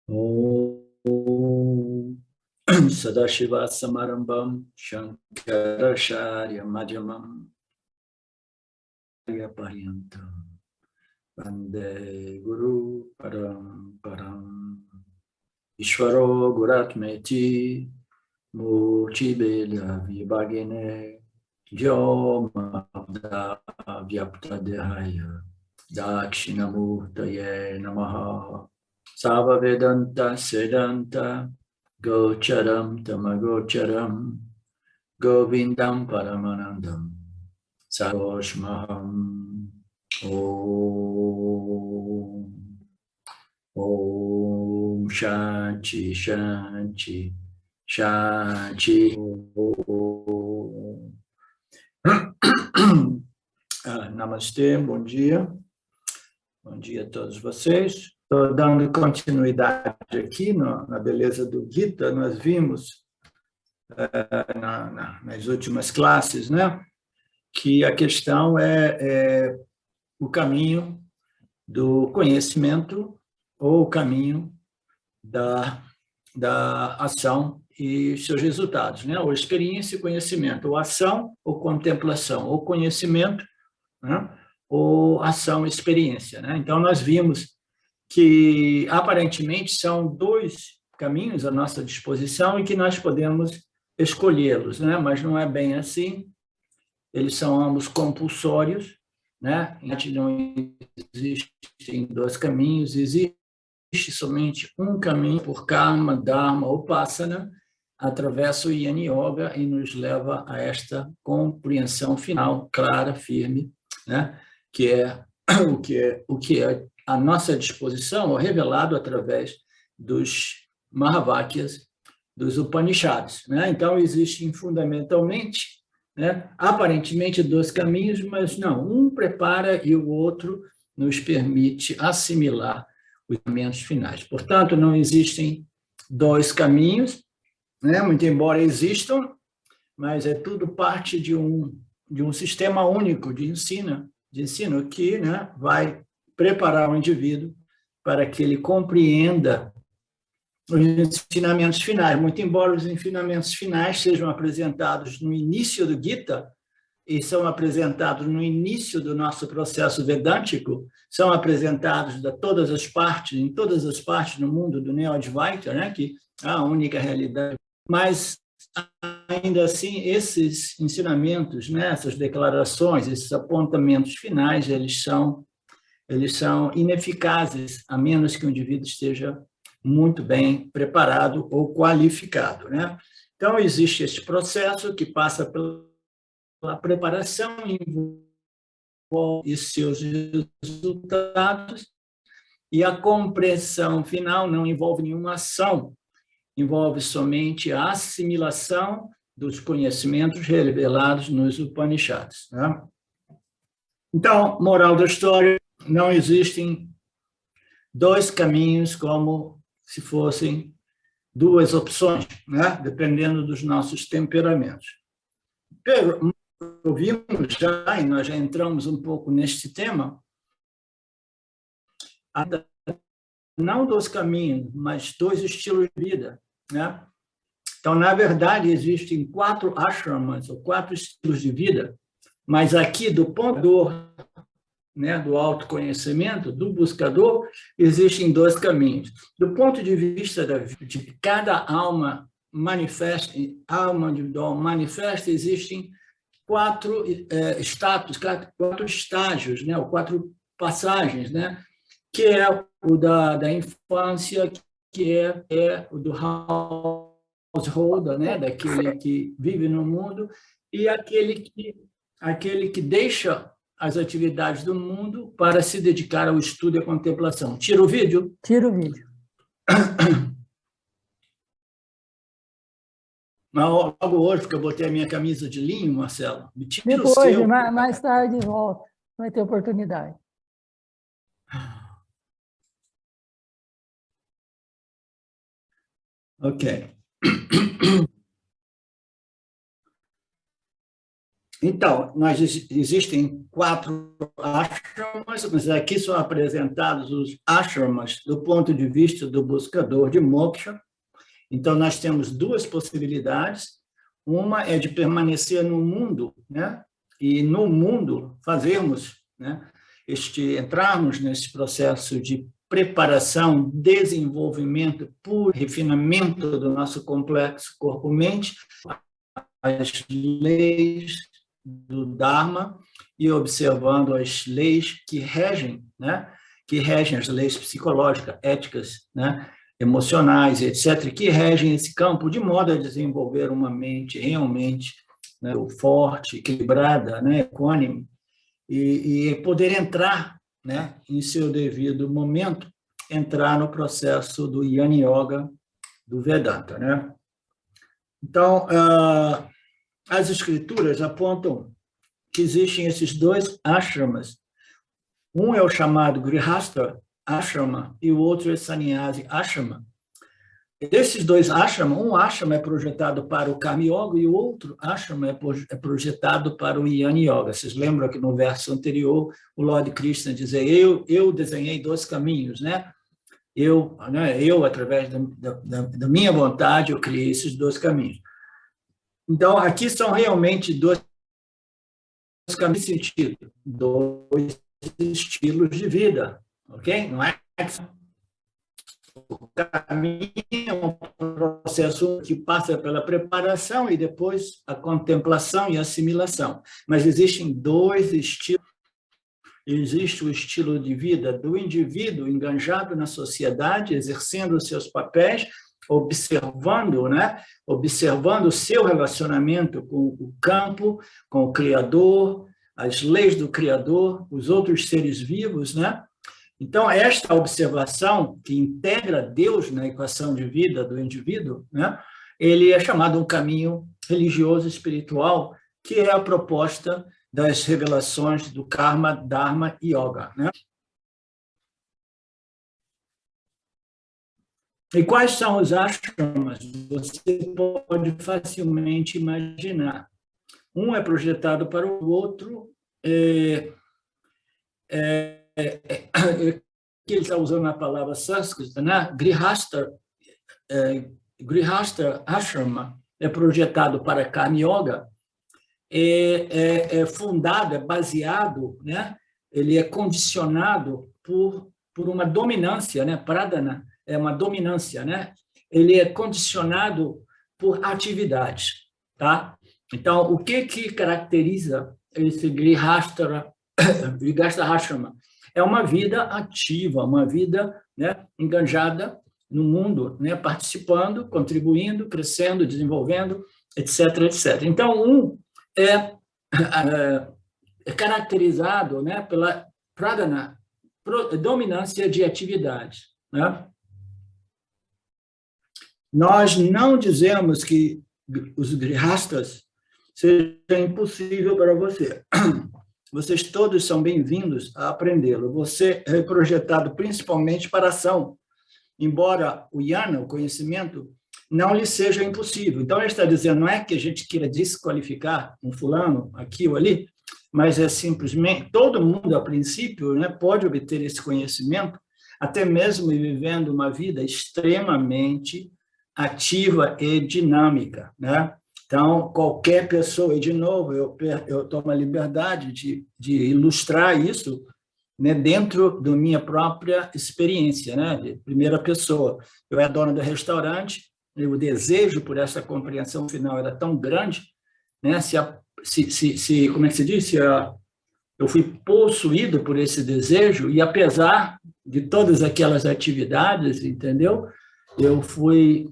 Om Sadashiva Samarambam Shankaracharya Madhyamam Paryantam Vande Guru Param Ishvaro Guratmeti Murti Bela Vibhagine Vyomavda Vyapta Dehaya Dakshinamurtaye Namaha Sava Vedanta Sedanta Gocharam Tamagocharam Govindam Paramanandam Saroshmaham Om Om Shanti Shanti Shanti Om. Namastê, bom dia. Bom dia a todos vocês. Estou dando continuidade aqui na beleza do Gita. Nós vimos nas últimas classes, né, que a questão é o caminho do conhecimento ou o caminho da ação e seus resultados, né? Ou experiência e conhecimento, ou ação ou contemplação, ou conhecimento, né? Ou ação e experiência, né? Então, nós vimos que, aparentemente, são dois caminhos à nossa disposição e que nós podemos escolhê-los, né? Mas não é bem assim. Eles são ambos compulsórios, né? Não existem dois caminhos, existe somente um caminho por karma, dharma ou upasana, atravessa o Yin Yoga e nos leva a esta compreensão final, clara, firme, né? Que é o que é à nossa disposição, ou revelado através dos Mahavakyas, dos Upanishads, né? Então, existem fundamentalmente, né, aparentemente dois caminhos, mas não, um prepara e o outro nos permite assimilar os caminhos finais. Portanto, não existem dois caminhos, né? Muito embora existam, mas é tudo parte de um sistema único de ensino que, né, vai preparar o indivíduo para que ele compreenda os ensinamentos finais. Muito embora os ensinamentos finais sejam apresentados no início do Gita, e são apresentados no início do nosso processo vedântico, são apresentados em todas as partes no mundo do Neo-Advaita, né, que é a única realidade. Mas, ainda assim, esses ensinamentos, né, essas declarações, esses apontamentos finais, eles são ineficazes, a menos que o indivíduo esteja muito bem preparado ou qualificado, né? Então, existe esse processo que passa pela preparação, envolve seus resultados, e a compreensão final não envolve nenhuma ação, envolve somente a assimilação dos conhecimentos revelados nos Upanishads, né? Então, moral da história, não existem dois caminhos como se fossem duas opções, né? Dependendo dos nossos temperamentos. Ouvimos já, e nós já entramos um pouco neste tema, não dois caminhos, mas dois estilos de vida, né? Então, na verdade, existem 4 ashramas, ou 4 estilos de vida, mas aqui, do ponto né, do autoconhecimento, do buscador, existem 2 caminhos. Do ponto de vista de cada alma manifesta, alma individual manifesta, existem 4 status, 4 estágios, né, ou 4 passagens, né, que é o da infância, que é o do householder, né, daquele que vive no mundo, e aquele que deixa as atividades do mundo para se dedicar ao estudo e à contemplação. Tira o vídeo? Tira o vídeo. Logo hoje, porque eu botei a minha camisa de linho, Marcelo. Me tira Depois, o seu. mais tarde, volta. Vai ter oportunidade. Ok. Então, existem 4 ashramas, mas aqui são apresentados os ashramas do ponto de vista do buscador de moksha. Então, nós temos 2 possibilidades. Uma é de permanecer no mundo, né? E no mundo fazermos, né? Entrarmos nesse processo de preparação, desenvolvimento, puro refinamento do nosso complexo corpo-mente, as leis do Dharma e observando as leis que regem, né? Que regem as leis psicológicas, éticas, né? Emocionais, etc., que regem esse campo de modo a desenvolver uma mente realmente, né, forte, equilibrada, né, equânime, e poder entrar, né, em seu devido momento, entrar no processo do Jnana Yoga, do Vedanta, né? Então, as escrituras apontam que existem esses 2 ashramas. Um é o chamado Grihastha Ashrama e o outro é Sannyasi Ashrama. Desses 2 ashrama, um ashrama é projetado para o Karma Yoga e o outro ashrama é projetado para o Jnana Yoga. Vocês lembram que no verso anterior o Lord Krishna dizia: eu desenhei 2 caminhos, né? Eu, através da minha vontade, eu criei esses 2 caminhos. Então, aqui são realmente 2 caminhos de sentido, 2 estilos de vida, ok? Não é o caminho é um processo que passa pela preparação e depois a contemplação e assimilação. Mas existem 2 estilos. Existe o estilo de vida do indivíduo enganjado na sociedade, exercendo os seus papéis, observando, né? Observando o seu relacionamento com o campo, com o Criador, as leis do Criador, os outros seres vivos, né? Então, esta observação que integra Deus na equação de vida do indivíduo, né? Ele é chamado um caminho religioso espiritual, que é a proposta das revelações do Karma, Dharma e Yoga, né? E quais são os ashramas? Você pode facilmente imaginar. Um é projetado para o outro, que ele está usando a palavra sânscrita, né? Grihastha Ashrama é projetado para Karma Yoga, é fundado, é baseado, né? Ele é condicionado por uma dominância, né? Pradhana é uma dominância, né? Ele é condicionado por atividades, tá? Então, o que caracteriza esse Grihastha Ashrama? É uma vida ativa, uma vida, né, engajada no mundo, né, participando, contribuindo, crescendo, desenvolvendo, etc., etc. Então, é caracterizado, né, pela pradhana, dominância de atividade, né? Nós não dizemos que os grihastas seja impossível para você. Vocês todos são bem-vindos a aprendê-lo. Você é projetado principalmente para a ação, embora o jnana, o conhecimento, não lhe seja impossível. Então, ele está dizendo, não é que a gente queira desqualificar um fulano aqui ou ali, mas é simplesmente, todo mundo, a princípio, né, pode obter esse conhecimento, até mesmo vivendo uma vida extremamente ativa e dinâmica, né? Então, qualquer pessoa, e de novo, eu tomo a liberdade de ilustrar isso, né, dentro da minha própria experiência, né, de primeira pessoa. Eu era dona do restaurante, e o desejo por essa compreensão final era tão grande, né, como é que se diz? Eu fui possuído por esse desejo, e apesar de todas aquelas atividades, entendeu? Eu fui,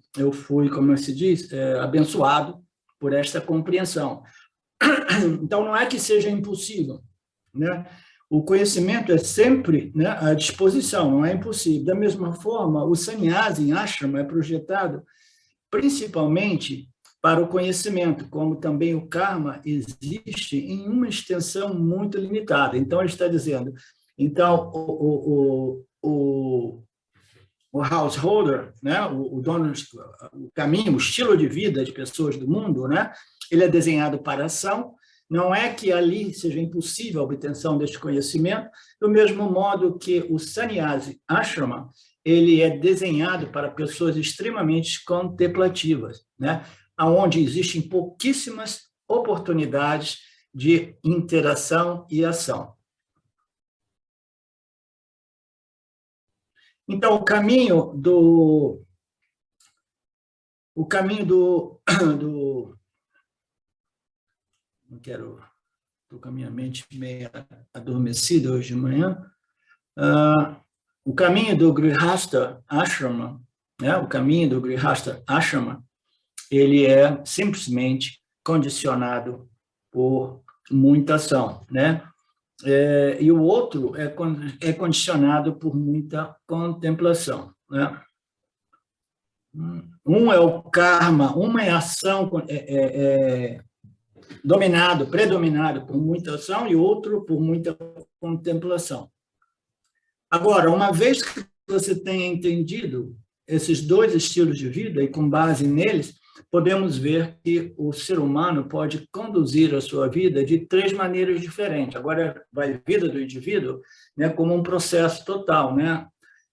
como se diz, abençoado por esta compreensão. Então, não é que seja impossível, né? O conhecimento é sempre, né, à disposição, não é impossível. Da mesma forma, o sannyasi em ashrama é projetado principalmente para o conhecimento, como também o karma existe em uma extensão muito limitada. Então, ele está dizendo, então, o householder, né, o dono, o caminho, o estilo de vida de pessoas do mundo, né, ele é desenhado para a ação, Não é que ali seja impossível a obtenção deste conhecimento, do mesmo modo que o Sannyasi Ashrama, ele é desenhado para pessoas extremamente contemplativas, né? Onde existem pouquíssimas oportunidades de interação e ação. Então, o caminho do não quero, estou com a minha mente meio adormecida hoje de manhã. O caminho do Grihastha Ashrama, né? O caminho do Grihastha Ashrama, ele é simplesmente condicionado por muita ação, né? E o outro é condicionado por muita contemplação, né? Um é o karma, uma é a ação predominado por muita ação, e outro por muita contemplação. Agora, uma vez que você tenha entendido esses dois estilos de vida, e com base neles, podemos ver que o ser humano pode conduzir a sua vida de três maneiras diferentes. Agora, vai a vida do indivíduo, né, como um processo total, né,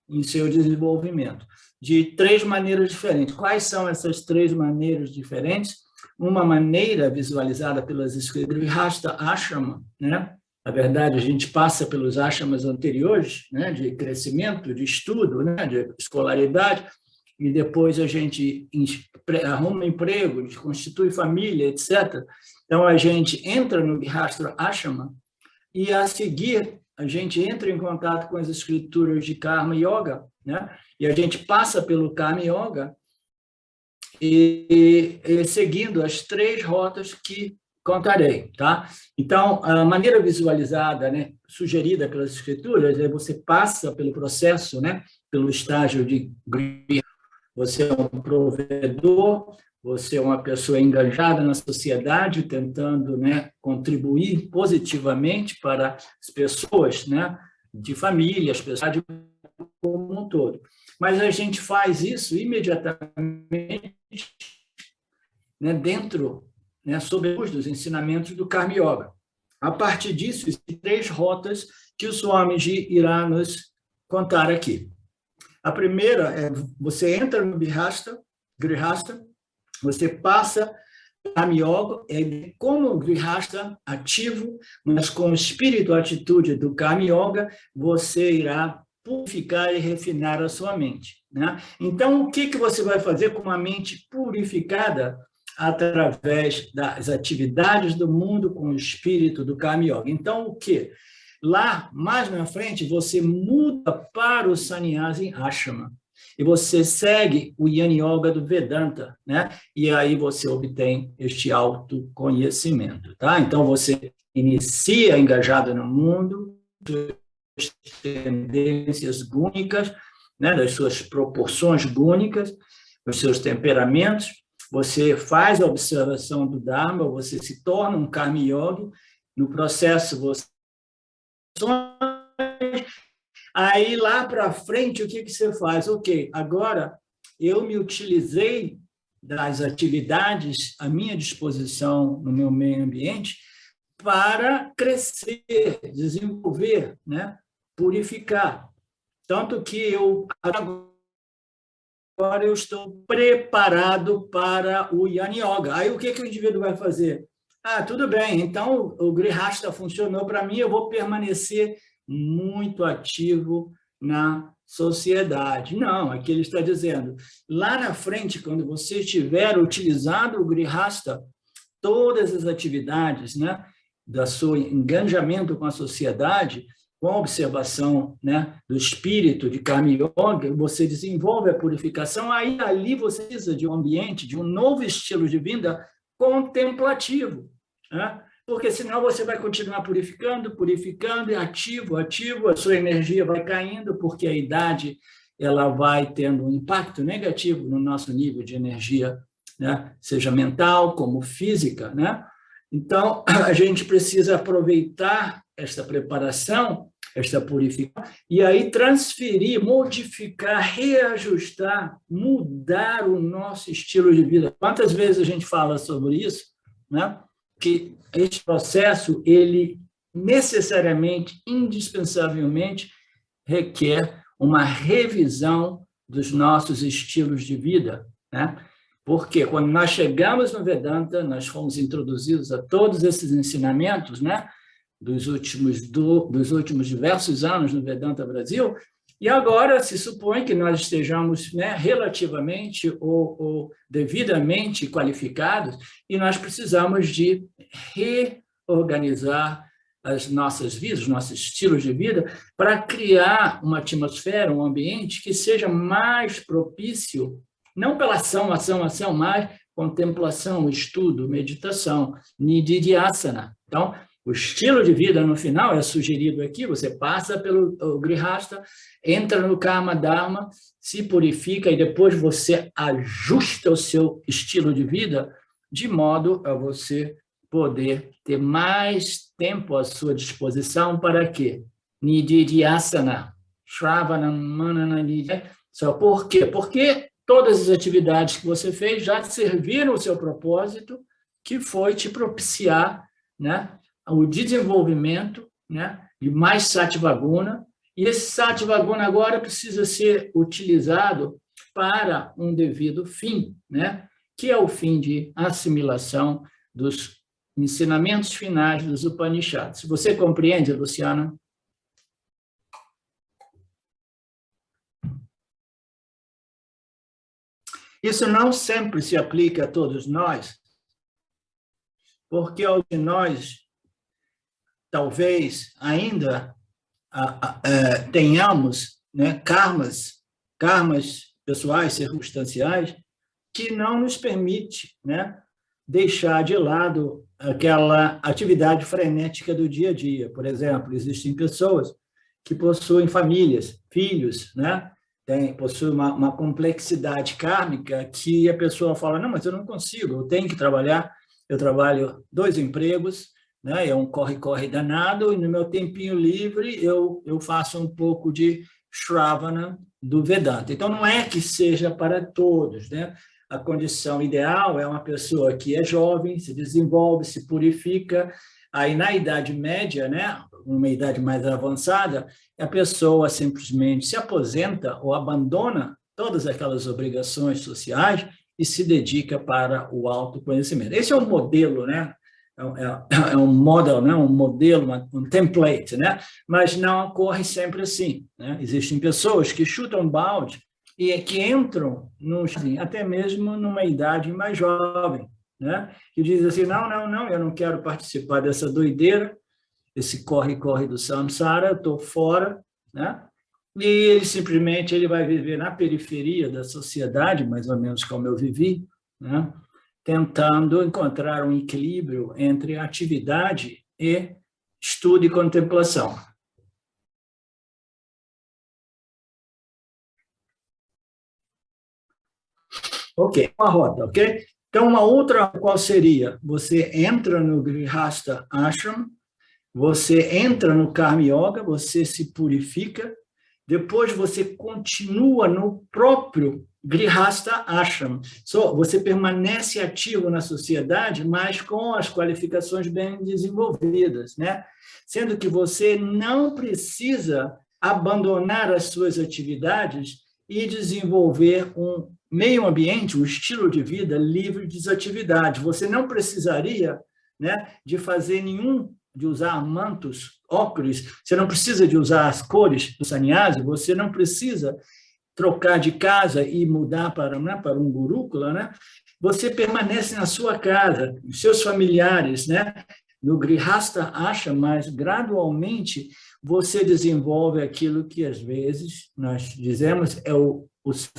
em seu desenvolvimento, de três maneiras diferentes. Quais são essas três maneiras diferentes? Uma maneira visualizada pelas escrituras, Grihastha Ashrama, né? Na verdade, a gente passa pelos ashramas anteriores, né, de crescimento, de estudo, né, de escolaridade, e depois a gente arruma emprego, constitui família, etc. Então, a gente entra no Grihastha Ashrama e, a seguir, a gente entra em contato com as escrituras de Karma Yoga, né? E a gente passa pelo Karma Yoga e seguindo as três rotas que contarei, tá? Então, a maneira visualizada, né, sugerida pelas escrituras, é você passa pelo processo, né, pelo estágio de Griha. Você é um provedor, você é uma pessoa engajada na sociedade, tentando, né, contribuir positivamente para as pessoas, né, de família, as pessoas como um todo. Mas a gente faz isso imediatamente, né, dentro, né, sob a luz dos ensinamentos do Karma Yoga. A partir disso, existem três rotas que o Swamiji irá nos contar aqui. A primeira é, você entra no Grihastha, você passa Karma Yoga, é como o Grihastha ativo, mas com o espírito e atitude do Karma Yoga, você irá purificar e refinar a sua mente, né? Então, o que você vai fazer com uma mente purificada? Através das atividades do mundo com o espírito do Karma Yoga. Então, o quê? Lá, mais na frente, você muda para o Sannyasi Ashrama e você segue o Jnana Yoga do Vedanta, né? E aí você obtém este autoconhecimento, tá? Então, você inicia engajado no mundo, suas tendências gúnicas, né? Das suas proporções gúnicas, os seus temperamentos. Você faz a observação do Dharma, você se torna um Karma Yogi, no processo você... Aí, lá para frente, o que você faz? Ok, agora eu me utilizei das atividades à minha disposição no meu meio ambiente para crescer, desenvolver, né? Purificar. Tanto que agora eu estou preparado para o Jnana Yoga. Aí, o que o indivíduo vai fazer? Tudo bem, então o Grihastha funcionou para mim, eu vou permanecer muito ativo na sociedade. Não, aqui ele está dizendo, lá na frente, quando você estiver utilizando o Grihastha, todas as atividades, né, do seu engajamento com a sociedade, com a observação, né, do espírito de Karma Yoga, você desenvolve a purificação, aí ali você precisa de um ambiente, de um novo estilo de vida contemplativo, né? Porque senão você vai continuar purificando, e ativo, a sua energia vai caindo, porque a idade ela vai tendo um impacto negativo no nosso nível de energia, né? Seja mental como física, né? Então, a gente precisa aproveitar esta preparação, esta purificação, e aí transferir, modificar, reajustar, mudar o nosso estilo de vida. Quantas vezes a gente fala sobre isso, né? que este processo, ele necessariamente, indispensavelmente, requer uma revisão dos nossos estilos de vida, né? Porque quando nós chegamos no Vedanta, nós fomos introduzidos a todos esses ensinamentos, né? Dos últimos diversos anos no Vedanta Brasil, e agora se supõe que nós estejamos, né, relativamente ou devidamente qualificados, e nós precisamos de reorganizar as nossas vidas, os nossos estilos de vida, para criar uma atmosfera, um ambiente que seja mais propício, não pela ação, mas contemplação, estudo, meditação, nididhyasana. Então, o estilo de vida, no final, é sugerido aqui, você passa pelo Grihastha, entra no Karma Dharma, se purifica e depois você ajusta o seu estilo de vida de modo a você poder ter mais tempo à sua disposição para quê? Nididhyasana, Shravana, Manana, Nididhyasana. Só por quê? Porque todas as atividades que você fez já serviram o seu propósito, que foi te propiciar, né, o desenvolvimento, né, de mais Sattvaguna, e esse Sattvaguna agora precisa ser utilizado para um devido fim, né, que é o fim de assimilação dos ensinamentos finais dos Upanishads. Você compreende, Luciana? Isso não sempre se aplica a todos nós, porque ao de nós talvez ainda tenhamos, né, karmas pessoais, circunstanciais, que não nos permite, né, deixar de lado aquela atividade frenética do dia a dia. Por exemplo, existem pessoas que possuem famílias, filhos, né, possuem uma complexidade kármica que a pessoa fala, não, mas eu não consigo, eu tenho que trabalhar, eu trabalho 2 empregos, né? É um corre-corre danado, e no meu tempinho livre eu faço um pouco de Shravana do Vedanta. Então, não é que seja para todos, né? A condição ideal é uma pessoa que é jovem, se desenvolve, se purifica, aí na Idade Média, né? Uma idade mais avançada, a pessoa simplesmente se aposenta ou abandona todas aquelas obrigações sociais e se dedica para o autoconhecimento. Esse é um modelo, né? É um model, né? Um modelo, um template, né? Mas não ocorre sempre assim, né? Existem pessoas que chutam balde e que entram até mesmo numa idade mais jovem, né? Que diz assim, não, eu não quero participar dessa doideira, esse corre-corre do samsara, eu estou fora, né? E ele simplesmente vai viver na periferia da sociedade, mais ou menos como eu vivi, né? Tentando encontrar um equilíbrio entre atividade e estudo e contemplação. Ok, uma rota, ok? Então, uma outra, qual seria? Você entra no Grihastha Ashram, você entra no Karma Yoga, você se purifica, depois você continua no próprio Grihastha Ashram. Você permanece ativo na sociedade, mas com as qualificações bem desenvolvidas, né? Sendo que você não precisa abandonar as suas atividades e desenvolver um meio ambiente, um estilo de vida livre de desatividade. Você não precisaria, né, de usar mantos, óculos, você não precisa de usar as cores do sannyasi, você não precisa trocar de casa e mudar para um gurukula, né? Você permanece na sua casa, os seus familiares, né? No Grihastha Ashram, mas gradualmente você desenvolve aquilo que às vezes nós dizemos é o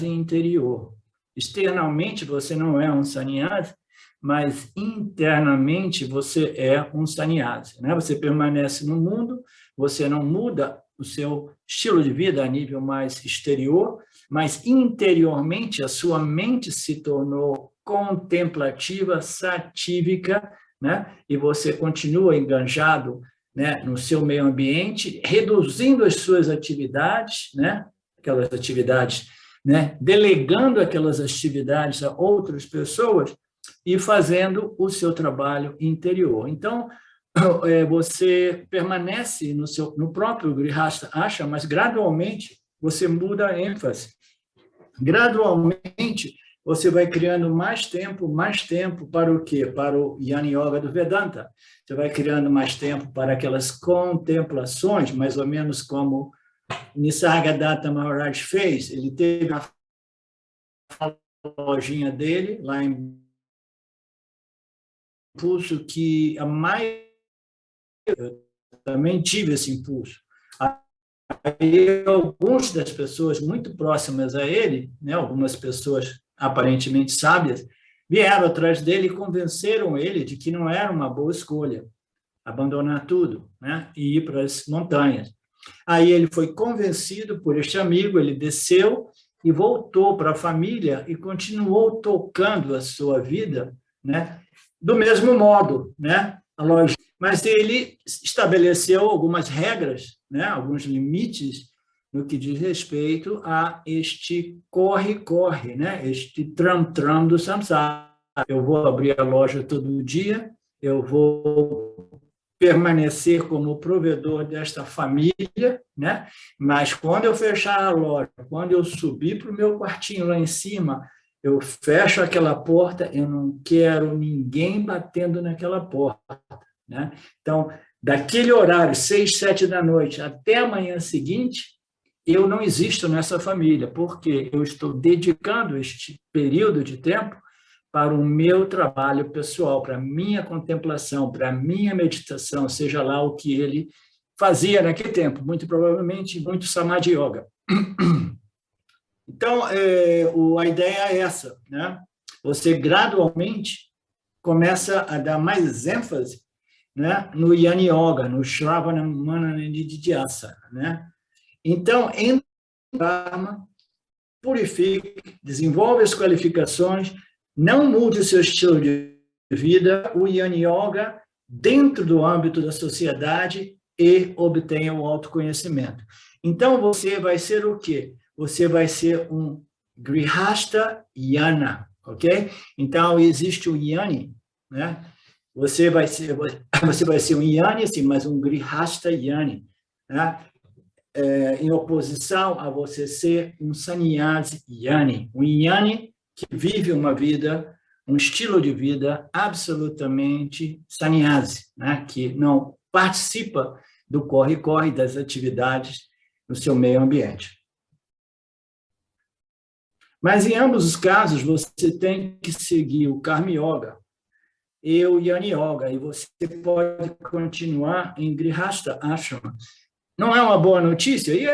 interior. Externamente você não é um sannyasi, mas internamente você é um sannyasi, né? Você permanece no mundo, você não muda o seu estilo de vida a nível mais exterior, mas interiormente a sua mente se tornou contemplativa, satívica, né? E você continua enganjado, né, no seu meio ambiente, reduzindo as suas atividades, né? Aquelas atividades, né? Delegando aquelas atividades a outras pessoas, e fazendo o seu trabalho interior. Então, você permanece no próprio Grihastha Ashram, mas gradualmente você muda a ênfase. Gradualmente, você vai criando mais tempo para o quê? Para o Jnana Yoga do Vedanta. Você vai criando mais tempo para aquelas contemplações, mais ou menos como Nisargadatta Maharaj fez. Ele teve a lojinha dele lá em impulso que a maioria eu também tive esse impulso. Aí, algumas das pessoas muito próximas a ele, né, algumas pessoas aparentemente sábias, vieram atrás dele e convenceram ele de que não era uma boa escolha abandonar tudo, né, e ir para as montanhas. Aí ele foi convencido por este amigo, ele desceu e voltou para a família e continuou tocando a sua vida, né, do mesmo modo, né, a loja. Mas ele estabeleceu algumas regras, né, alguns limites no que diz respeito a este corre-corre, né, este tram-tram do samsara. Eu vou abrir a loja todo dia, eu vou permanecer como provedor desta família, né, mas quando eu fechar a loja, quando eu subir para o meu quartinho lá em cima, eu fecho aquela porta, eu não quero ninguém batendo naquela porta. Né? Então, daquele horário, 6, 7 da noite, até a manhã seguinte, eu não existo nessa família, porque eu estou dedicando este período de tempo para o meu trabalho pessoal, para a minha contemplação, para a minha meditação, seja lá o que ele fazia naquele tempo, muito provavelmente muito Samadhi Yoga. Então, a ideia é essa, né? Você gradualmente começa a dar mais ênfase, né, no Jnana Yoga, no Shravana Manana Nididhyasana, né? Então, entra no Dharma, purifique, desenvolve as qualificações, não mude o seu estilo de vida, o Jnana Yoga dentro do âmbito da sociedade e obtenha o autoconhecimento. Então, você vai ser o quê? Você vai ser um Grihastha Jnana, ok? Então, existe o Jnani, né? Você vai ser um Jnani, sim, mas um Grihastha Jnani, né? Em oposição a você ser um Sannyasi Jnani, um Jnani que vive uma vida, um estilo de vida absolutamente sannyasi, né? Que não participa do corre-corre das atividades no seu meio ambiente. Mas em ambos os casos, você tem que seguir o Karma Yoga e o Jnana Yoga, e você pode continuar em Grihastha Ashrama. Não é uma boa notícia? E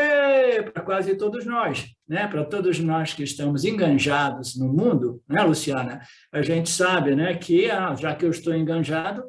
para quase todos nós, né? Para todos nós que estamos enganjados no mundo, né, Luciana? A gente sabe, né, que já que eu estou enganjado,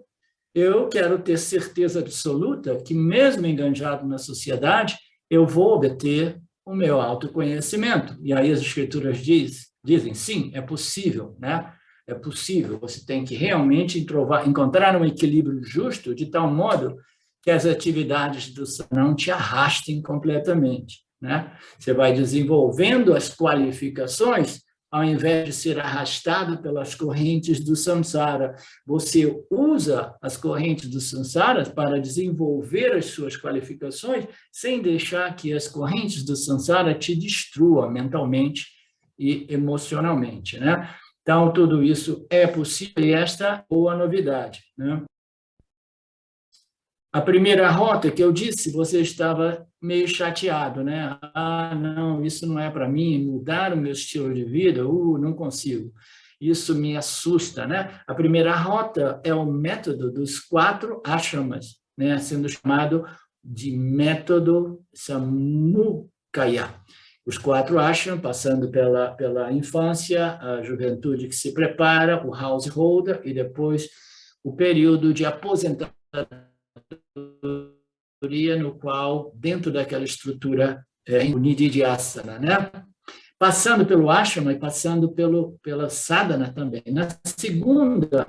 eu quero ter certeza absoluta que, mesmo enganjado na sociedade, eu vou obter o meu autoconhecimento. E aí as escrituras dizem, sim, é possível, né? É possível, você tem que realmente encontrar um equilíbrio justo, de tal modo que as atividades do não te arrastem completamente, né? Você vai desenvolvendo as qualificações, ao invés de ser arrastado pelas correntes do samsara. Você usa as correntes do samsara para desenvolver as suas qualificações, sem deixar que as correntes do samsara te destruam mentalmente e emocionalmente, né? Então, tudo isso é possível e esta é a boa novidade, né? A primeira rota que eu disse, você estava meio chateado, né? Não, isso não é para mim, mudar o meu estilo de vida, não consigo. Isso me assusta, né? A primeira rota é o método dos 4 ashramas, né? Sendo chamado de método Samukaya. Os 4 ashram, passando pela infância, a juventude que se prepara, o householder e depois o período de aposentadoria, no qual, dentro daquela estrutura, o Nididhyasana, né? Passando pelo ashrama e passando pela sadhana também. Na segunda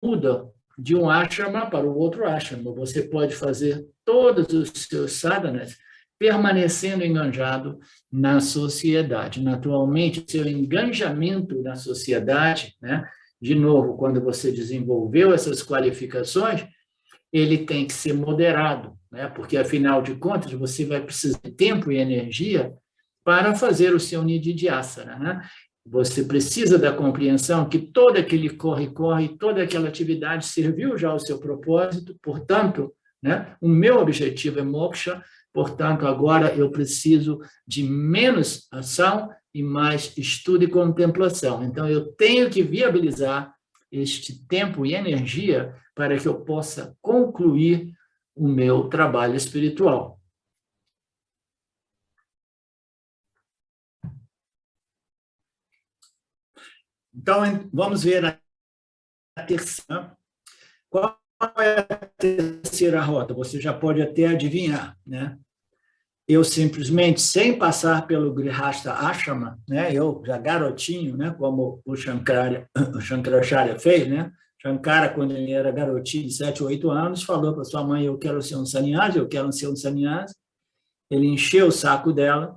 muda de um ashrama para o outro ashrama. Você pode fazer todos os seus sadhanas permanecendo enganjado na sociedade. Naturalmente, seu engajamento na sociedade, né? De novo, quando você desenvolveu essas qualificações, ele tem que ser moderado, né? Porque, afinal de contas, você vai precisar de tempo e energia para fazer o seu nididhyasana, né? Você precisa da compreensão que todo aquele corre-corre, toda aquela atividade serviu já ao seu propósito, portanto, né? O meu objetivo é moksha, portanto, agora eu preciso de menos ação e mais estudo e contemplação. Então, eu tenho que viabilizar este tempo e energia para que eu possa concluir o meu trabalho espiritual. Então, vamos ver a terceira. Qual é a terceira rota? Você já pode até adivinhar, né? Eu simplesmente, sem passar pelo Grihastha Ashrama, né? Eu já garotinho, né? Como o Shankaracharya fez, né? Shankara, quando ele era garotinho, de 7 ou 8 anos, falou para sua mãe, eu quero ser um sannyasi, eu quero ser um sannyasi. Ele encheu o saco dela,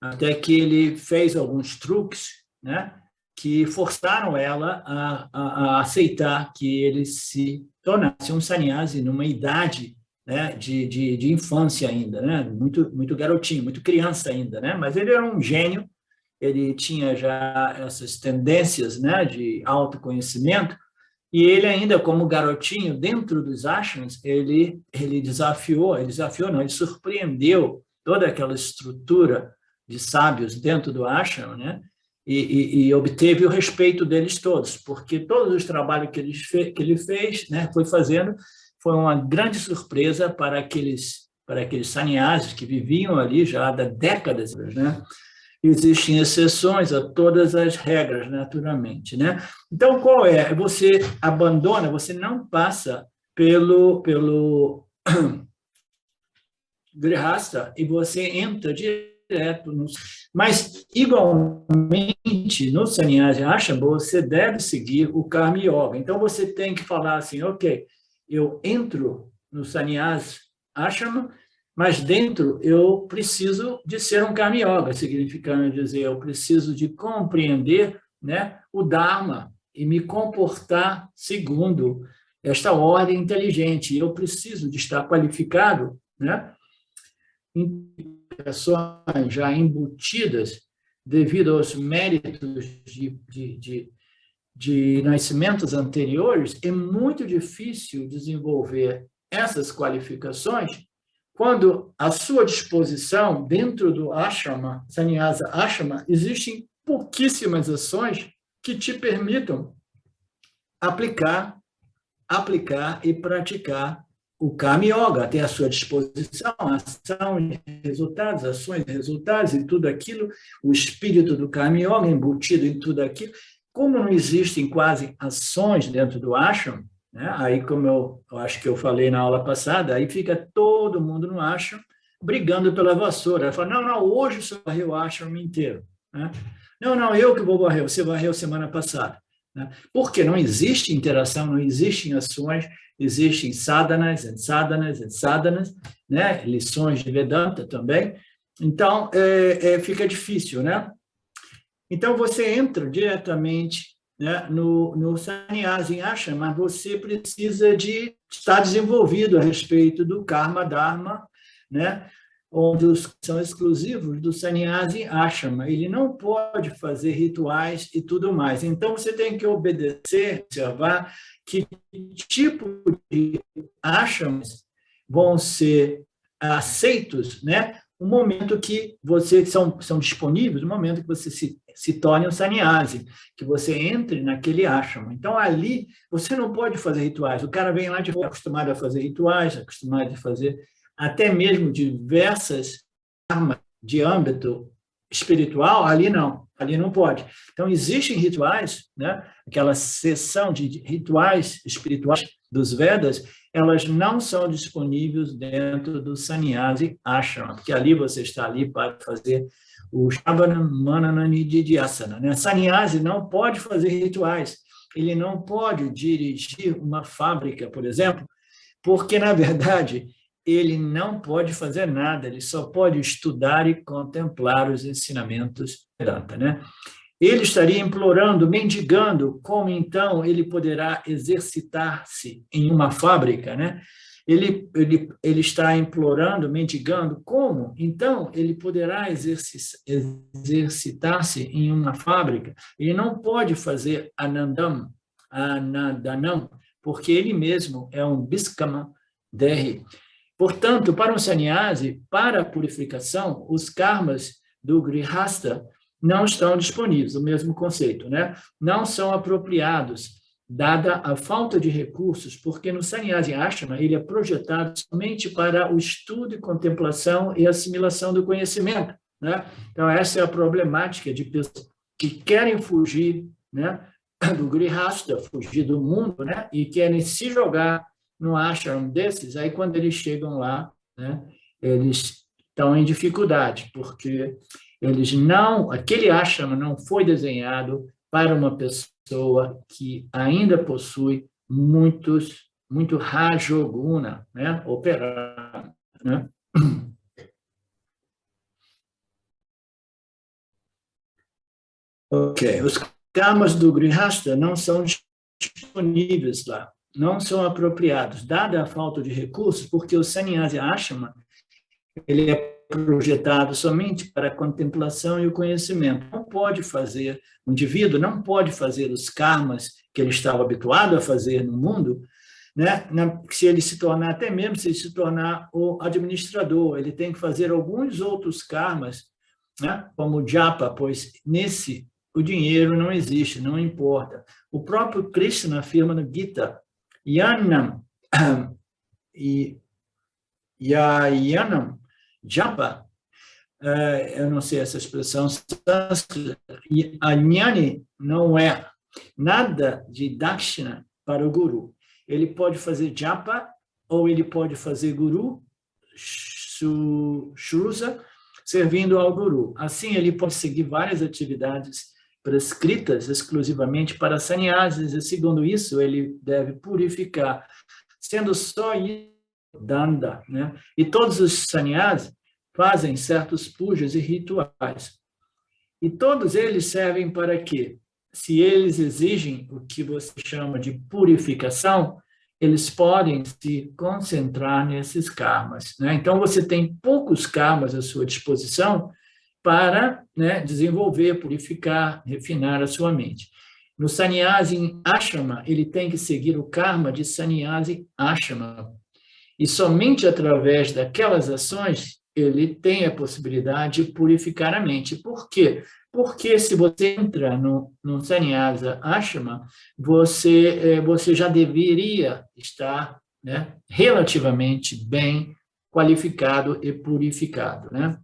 até que ele fez alguns truques, né? Que forçaram ela a aceitar que ele se tornasse um sannyasi numa idade, né, de infância ainda, né, muito garotinho, muito criança ainda, né, mas ele era um gênio, ele tinha já essas tendências, né, de autoconhecimento, e ele ainda, como garotinho, dentro dos ashrams, ele não, ele surpreendeu toda aquela estrutura de sábios dentro do ashram, né, e obteve o respeito deles todos, porque todos os trabalhos que ele fez, né, foi uma grande surpresa para aqueles sannyasis que viviam ali já há décadas, né? Existem exceções a todas as regras, naturalmente, né? Então, qual é? Você abandona, você não passa pelo Grihastha e você entra direto no... Mas, igualmente, no Sannyasi Ashrama, você deve seguir o Karma Yoga. Então, você tem que falar assim, ok, eu entro no Sannyasi Ashrama, mas dentro eu preciso de ser um Karma Yoga, significando dizer, eu preciso de compreender, né, o Dharma e me comportar segundo esta ordem inteligente. Eu preciso de estar qualificado, né, em pessoas já embutidas devido aos méritos de nascimentos anteriores, é muito difícil desenvolver essas qualificações quando à sua disposição, dentro do ashrama, sannyasa ashrama, existem pouquíssimas ações que te permitam aplicar e praticar o Karma Yoga, ter à sua disposição ação e resultados, ações e resultados e tudo aquilo, o espírito do Karma Yoga embutido em tudo aquilo. Como não existem quase ações dentro do ashram, né? Aí, como eu acho que eu falei na aula passada, aí fica todo mundo no ashram brigando pela vassoura. Fala, não, hoje você varreu o ashram inteiro. Né? Não, eu que vou varrer, você varreu semana passada. Né? Porque não existe interação, não existem ações, existem sadhanas, né? Lições de Vedanta também. Então, fica difícil, né? Então, você entra diretamente, né, no Sannyasi Ashrama, mas você precisa de estar desenvolvido a respeito do Karma Dharma, né, onde são exclusivos do Sannyasi Ashrama. Ele não pode fazer rituais e tudo mais. Então, você tem que obedecer, observar que tipo de ashramas vão ser aceitos, né, no momento que você são disponíveis, no momento que você se torne um sannyasi, que você entre naquele ashrama. Então, ali, você não pode fazer rituais. O cara vem lá de fora acostumado a fazer rituais, acostumado a fazer até mesmo diversas armas de âmbito espiritual, ali não pode. Então, existem rituais, né? Aquela seção de rituais espirituais dos Vedas, elas não são disponíveis dentro do Sannyasi Ashrama, porque ali você está ali para fazer o Shavana Manana Nididhyasana, né? Sannyasi não pode fazer rituais, ele não pode dirigir uma fábrica, por exemplo, porque, na verdade, ele não pode fazer nada, ele só pode estudar e contemplar os ensinamentos Vedanta, né? Ele estaria implorando, mendigando, como então ele poderá exercitar-se em uma fábrica, né? Ele está implorando, mendigando, como então ele poderá exercitar-se em uma fábrica? Ele não pode fazer anadanam, porque ele mesmo é um biskama dehi. Portanto, para um sannyasi, para a purificação, os karmas do grihasta não estão disponíveis, o mesmo conceito, né? Não são apropriados, dada a falta de recursos, porque no sannyasi ashrama ele é projetado somente para o estudo, contemplação e assimilação do conhecimento, né? Então, essa é a problemática de pessoas que querem fugir, né, do grihasta, fugir do mundo, né, e querem se jogar no ashram desses, aí quando eles chegam lá, né, eles estão em dificuldade, porque aquele ashrama não foi desenhado para uma pessoa que ainda possui muito rajoguna, né, operado, né? Ok, os karmas do grihasta não são disponíveis lá, não são apropriados, dada a falta de recursos, porque o sannyasi ashrama ele é projetado somente para a contemplação e o conhecimento. Não pode fazer, o indivíduo não pode fazer os karmas que ele estava habituado a fazer no mundo, né? Se ele se tornar, até mesmo se ele se tornar o administrador, ele tem que fazer alguns outros karmas, né? Como o japa, pois nesse o dinheiro não existe, não importa. O próprio Krishna afirma no Gita, yanam yanam japa, eu não sei essa expressão, a jnani não é nada de dakshina para o guru. Ele pode fazer japa ou ele pode fazer guru, shrusa, servindo ao guru. Assim, ele pode seguir várias atividades prescritas exclusivamente para sannyasis, e segundo isso, ele deve purificar, sendo só isso danda, né? E todos os sannyasis fazem certos pujas e rituais. E todos eles servem para quê? Se eles exigem o que você chama de purificação, eles podem se concentrar nesses karmas, né? Então, você tem poucos karmas à sua disposição para, né, desenvolver, purificar, refinar a sua mente. No sannyasi em ashrama, ele tem que seguir o karma de sannyasi ashrama. E somente através daquelas ações ele tem a possibilidade de purificar a mente. Por quê? Porque se você entra no sannyasa ashrama, você já deveria estar, né, relativamente bem qualificado e purificado, né?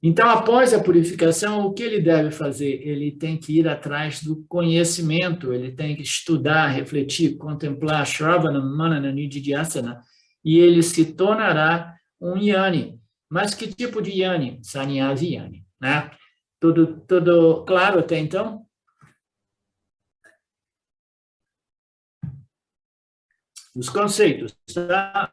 Então, após a purificação, o que ele deve fazer? Ele tem que ir atrás do conhecimento, ele tem que estudar, refletir, contemplar Shravana, Manana, Nididhyasana, e ele se tornará um Jnani. Mas que tipo de Jnani? Sannyasi Jnani, né? Tudo claro até então? Os conceitos, tá?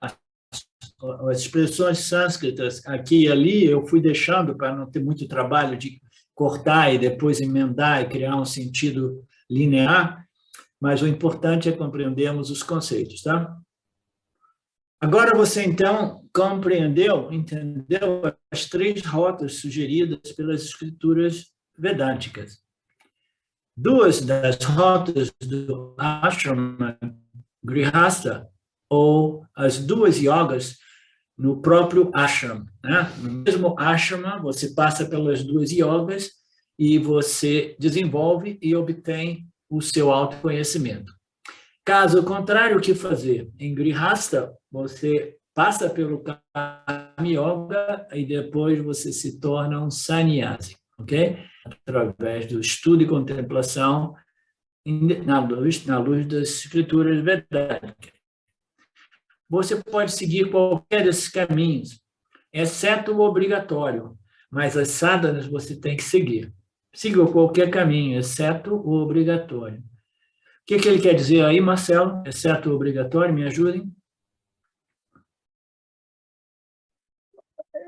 As expressões sânscritas aqui e ali eu fui deixando para não ter muito trabalho de cortar e depois emendar e criar um sentido linear, mas o importante é compreendermos os conceitos, tá? Agora você, então, entendeu as três rotas sugeridas pelas escrituras vedânticas. Duas das rotas do ashrama grihasta, ou as duas yogas no próprio ashram, né? No mesmo ashrama, você passa pelas duas yogas e você desenvolve e obtém o seu autoconhecimento. Caso contrário, o que fazer? Em grihasta, você passa pelo Karma Yoga e depois você se torna um sannyasi, ok? Através do estudo e contemplação na luz das escrituras vedânicas. Você pode seguir qualquer desses caminhos, exceto o obrigatório, mas as sadhanas você tem que seguir. Siga qualquer caminho, exceto o obrigatório. O que ele quer dizer aí, Marcelo? Exceto o obrigatório, me ajudem.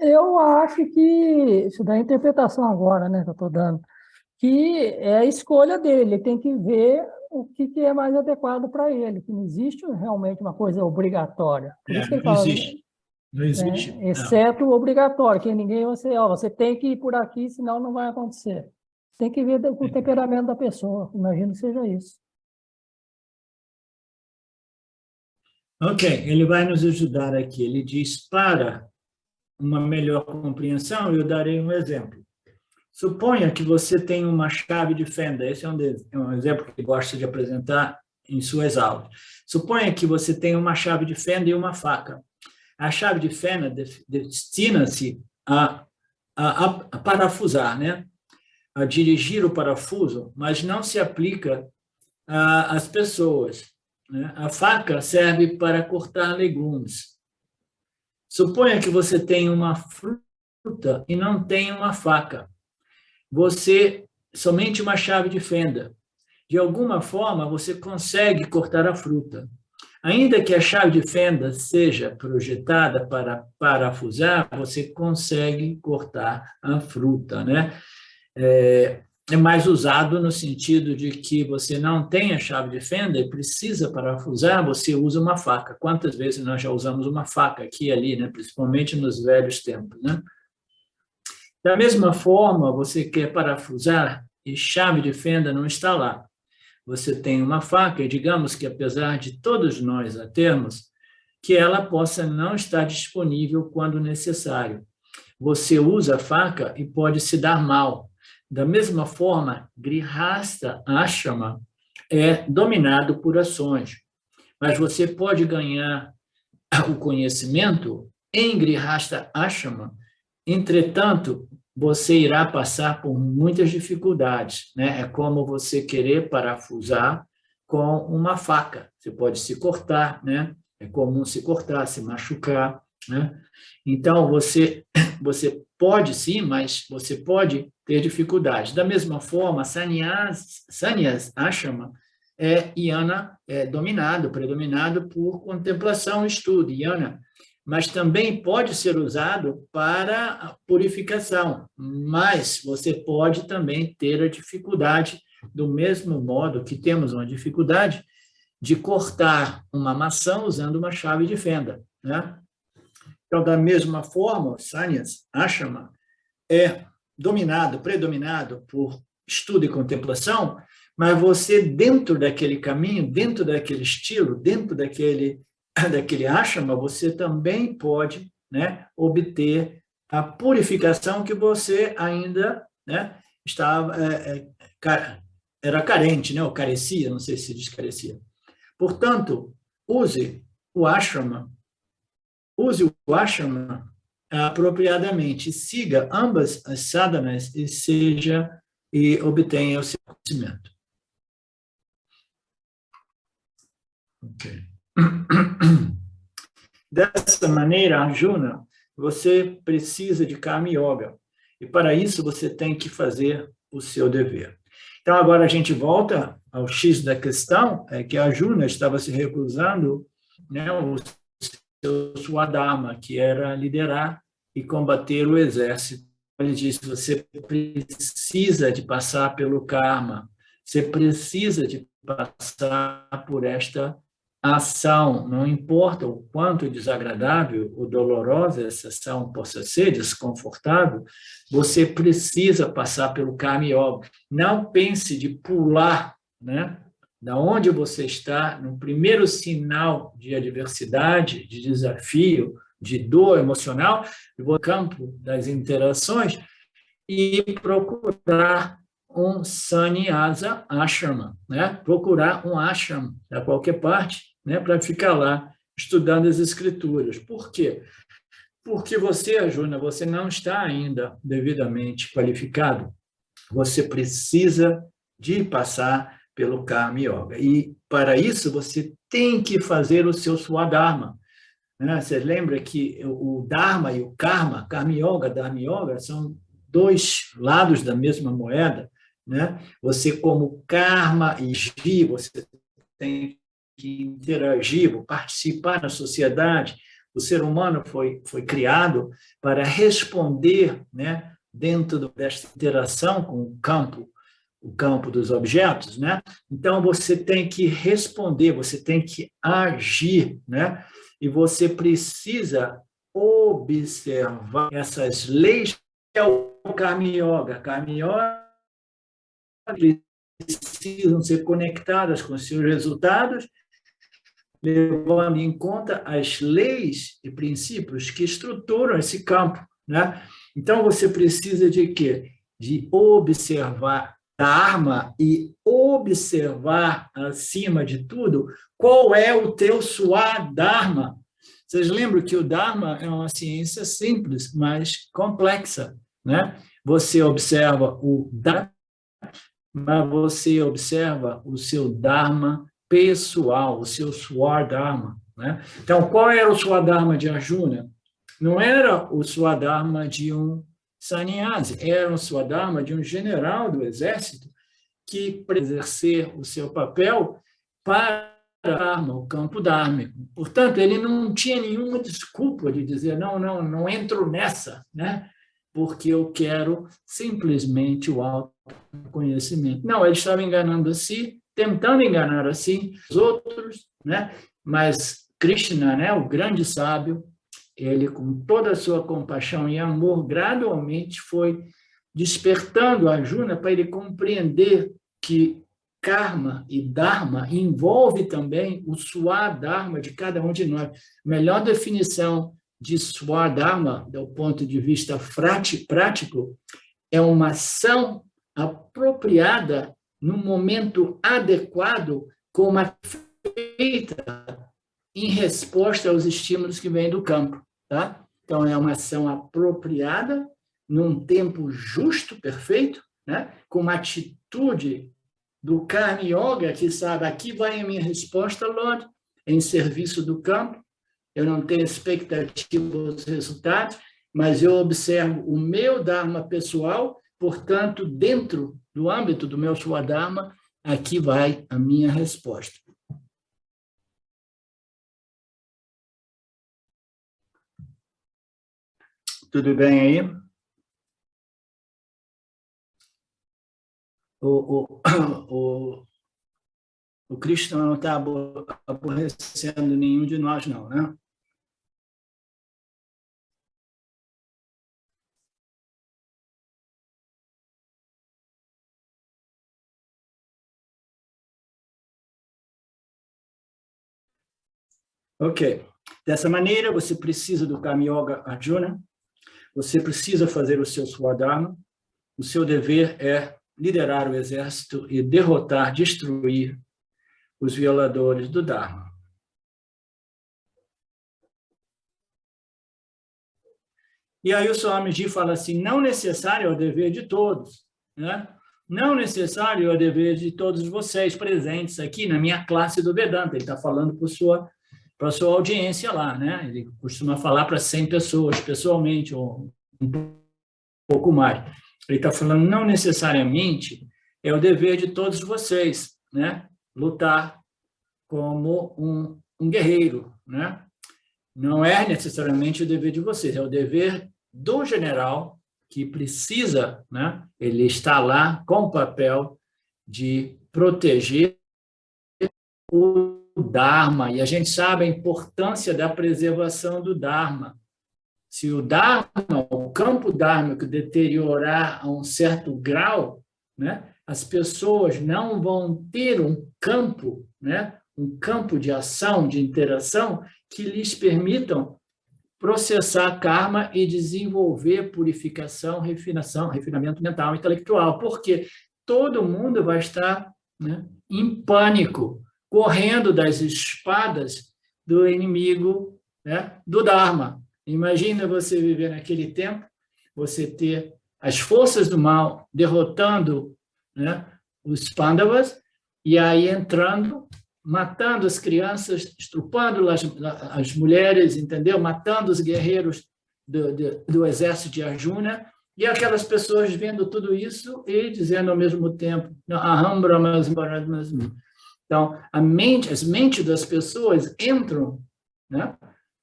Eu acho que isso dá interpretação agora, né, que eu estou dando, que é a escolha dele, ele tem que ver o que é mais adequado para ele, que não existe realmente uma coisa obrigatória. Por isso que ele Não fala, existe. Não existe. né, Não. exceto o obrigatório, que ninguém você tem que ir por aqui, senão não vai acontecer. Tem que ver o temperamento da pessoa, imagino que seja isso. Ok, ele vai nos ajudar aqui. Ele diz, para uma melhor compreensão, eu darei um exemplo. Suponha que você tem uma chave de fenda. Esse é um exemplo que gosto de apresentar em suas aulas. Suponha que você tem uma chave de fenda e uma faca. A chave de fenda destina-se a parafusar, né? A dirigir o parafuso, mas não se aplica às pessoas, né? A faca serve para cortar legumes. Suponha que você tem uma fruta e não tem uma faca. Você somente uma chave de fenda. De alguma forma, você consegue cortar a fruta. Ainda que a chave de fenda seja projetada para parafusar, você consegue cortar a fruta, né? É mais usado no sentido de que você não tem a chave de fenda e precisa parafusar, você usa uma faca. Quantas vezes nós já usamos uma faca aqui e ali, né? Principalmente nos velhos tempos, né? Da mesma forma, você quer parafusar e chave de fenda não está lá. Você tem uma faca e digamos que, apesar de todos nós a termos, que ela possa não estar disponível quando necessário. Você usa a faca e pode se dar mal. Da mesma forma, Grihastha Ashrama é dominado por ações, mas você pode ganhar o conhecimento em Grihastha Ashrama. Entretanto, você irá passar por muitas dificuldades, né? É como você querer parafusar com uma faca. Você pode se cortar, né? É comum se cortar, se machucar, né? Então, você pode sim, mas você pode ter dificuldades. Da mesma forma, Sannyas Ashrama é Yana, dominado, predominado por contemplação e estudo, Yana, mas também pode ser usado para a purificação, mas você pode também ter a dificuldade, do mesmo modo que temos uma dificuldade de cortar uma maçã usando uma chave de fenda, né? Então, da mesma forma, Sannyas Ashrama é dominado, predominado por estudo e contemplação, mas você, dentro daquele caminho, dentro daquele estilo, dentro daquele ashrama, você também pode, né, obter a purificação que você ainda, né, estava, era carente, né, ou carecia, não sei se diz carecia. Portanto, use o ashrama apropriadamente, siga ambas as sadhanas e obtenha o seu conhecimento. Okay. Dessa maneira, Arjuna, você precisa de Karma Yoga. E para isso você tem que fazer o seu dever. Então, agora a gente volta ao X da questão, é que Arjuna estava se recusando, né, o seu Swadharma, que era liderar e combater o exército. Ele disse, você precisa de passar pelo karma, você precisa de passar por esta ação, não importa o quanto desagradável ou dolorosa essa ação possa ser, desconfortável, você precisa passar pelo Karma Yoga. Não pense de pular, né? Da onde você está, no primeiro sinal de adversidade, de desafio, de dor emocional, no campo das interações, e procurar um sannyasa ashrama, né? Procurar um ashram a qualquer parte, né? Para ficar lá estudando as escrituras. Por quê? Porque você, Arjuna, você não está ainda devidamente qualificado. Você precisa de passar pelo Karma Yoga. E, para isso, você tem que fazer o seu Swadharma. Você lembra que o Dharma e o Karma, Karma Yoga, Dharma Yoga, são dois lados da mesma moeda, né? Você, como karma e ji, você tem que interagir, participar na sociedade, O ser humano foi criado para responder, né, dentro desta interação com o campo dos objetos, né? Então, você tem que responder, você tem que agir, né? E você precisa observar essas leis que é o Karma Yoga. Karma Yoga precisam ser conectadas com os seus resultados, levando em conta as leis e princípios que estruturam esse campo, né? Então, você precisa de quê? De observar Dharma e observar, acima de tudo, qual é o teu Swadharma. Vocês lembram que o Dharma é uma ciência simples, mas complexa, né? Você observa o Dharma, mas você observa o seu Dharma pessoal, o seu Swadharma, né? Então, qual era o Swadharma de Arjuna? Não era o Swadharma de um sannyasi, era o Swadharma de um general do exército que para exercer o seu papel para o campo dármico. Portanto, ele não tinha nenhuma desculpa de dizer não entro nessa, né? Porque eu quero simplesmente o autoconhecimento. Não, ele estava enganando a si, tentando enganar assim os outros, né? Mas Krishna, né, o grande sábio, ele, com toda a sua compaixão e amor, gradualmente foi despertando a Arjuna para ele compreender que karma e dharma envolve também o swadharma de cada um de nós. A melhor definição de swadharma, do ponto de vista prático, é uma ação apropriada no momento adequado, como a feita em resposta aos estímulos que vêm do campo, tá? Então, é uma ação apropriada, num tempo justo, perfeito, né? Com uma atitude do Karma Yoga, que sabe, aqui vai a minha resposta, Lord, em serviço do campo, eu não tenho expectativa dos resultados, mas eu observo o meu Dharma pessoal, portanto, dentro do âmbito do meu Swadharma, aqui vai a minha resposta. Tudo bem aí? O Krishna não está aborrecendo nenhum de nós, não, né? Ok. Dessa maneira, você precisa do Karma Yoga Arjuna, você precisa fazer o seu Swadharma, o seu dever é liderar o exército e derrotar, destruir os violadores do Dharma. E aí o Swamiji fala assim, não necessário é o dever de todos, né? Não necessário é o dever de todos vocês presentes aqui na minha classe do Vedanta. Ele está falando para a sua audiência lá, né? Ele costuma falar para 100 pessoas pessoalmente, ou um pouco mais. Ele está falando, não necessariamente é o dever de todos vocês, né? Lutar como um guerreiro, né? Não é necessariamente o dever de vocês, é o dever do general que precisa, né? Ele está lá com o papel de proteger o Dharma, e a gente sabe a importância da preservação do Dharma. Se o Dharma, o campo dármico deteriorar a um certo grau, né, as pessoas não vão ter um campo, né, um campo de ação, de interação, que lhes permitam processar karma e desenvolver purificação, refinamento mental e intelectual, porque todo mundo vai estar, né, em pânico, correndo das espadas do inimigo, né, do Dharma. Imagina você viver naquele tempo, você ter as forças do mal derrotando, né, os Pandavas, e aí entrando, matando as crianças, estrupando as mulheres, entendeu? Matando os guerreiros do exército de Arjuna, e aquelas pessoas vendo tudo isso e dizendo ao mesmo tempo, Aham Brahmasmi. Então, as mentes das pessoas entram, né,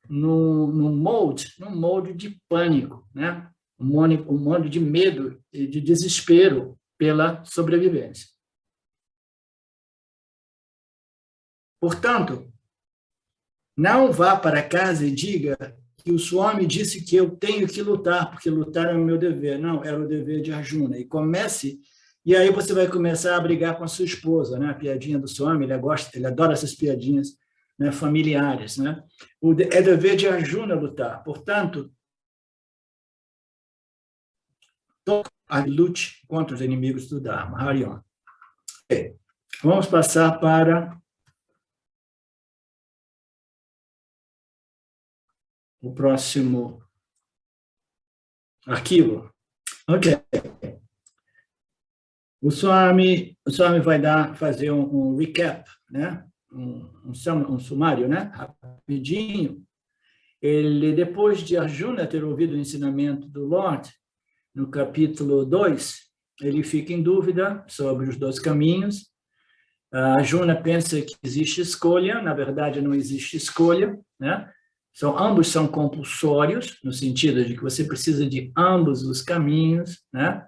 num molde de pânico, né? Um molde de medo e de desespero pela sobrevivência. Portanto, não vá para casa e diga que o Swami disse que eu tenho que lutar, porque lutar é o meu dever. Não, era o dever de Arjuna. E aí você vai começar a brigar com a sua esposa, né? A piadinha do Swami, ele adora essas piadinhas, né, familiares, né? É dever de Arjuna lutar. Portanto, lute contra os inimigos do Dharma. Harion. Okay. Vamos passar para o próximo arquivo. Ok. O Swami vai fazer um recap, né? um sumário, né? Rapidinho. Ele, depois de Arjuna ter ouvido o ensinamento do Lord, no capítulo 2, ele fica em dúvida sobre os 2 caminhos. Arjuna pensa que existe escolha, na verdade não existe escolha, né? Ambos são compulsórios, no sentido de que você precisa de ambos os caminhos, né?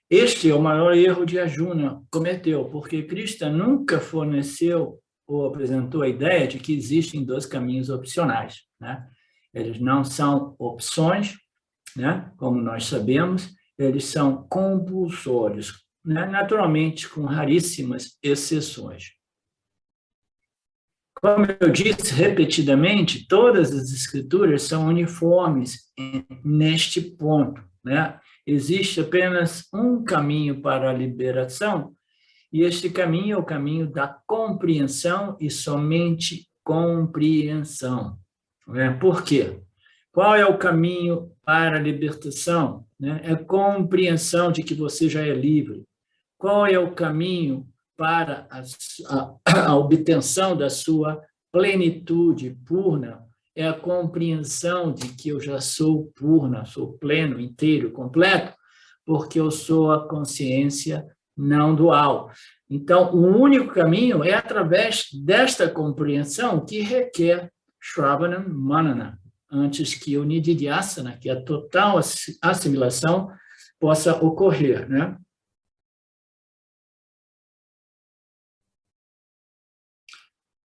Este é o maior erro de Arjuna cometeu, porque Krishna nunca forneceu ou apresentou a ideia de que existem 2 caminhos opcionais, né? Eles não são opções, né? Como nós sabemos, eles são compulsórios, né? Naturalmente com raríssimas exceções. Como eu disse repetidamente, todas as escrituras são uniformes neste ponto, né? Existe apenas um caminho para a liberação, e este caminho é o caminho da compreensão e somente compreensão. Por quê? Qual é o caminho para a libertação? É a compreensão de que você já é livre. Qual é o caminho para a obtenção da sua plenitude purna? É a compreensão de que eu já sou purna, sou pleno, inteiro, completo, porque eu sou a consciência não dual. Então, o único caminho é através desta compreensão que requer Shravanam Manana, antes que o Nididhyasana, que é a total assimilação, possa ocorrer, né?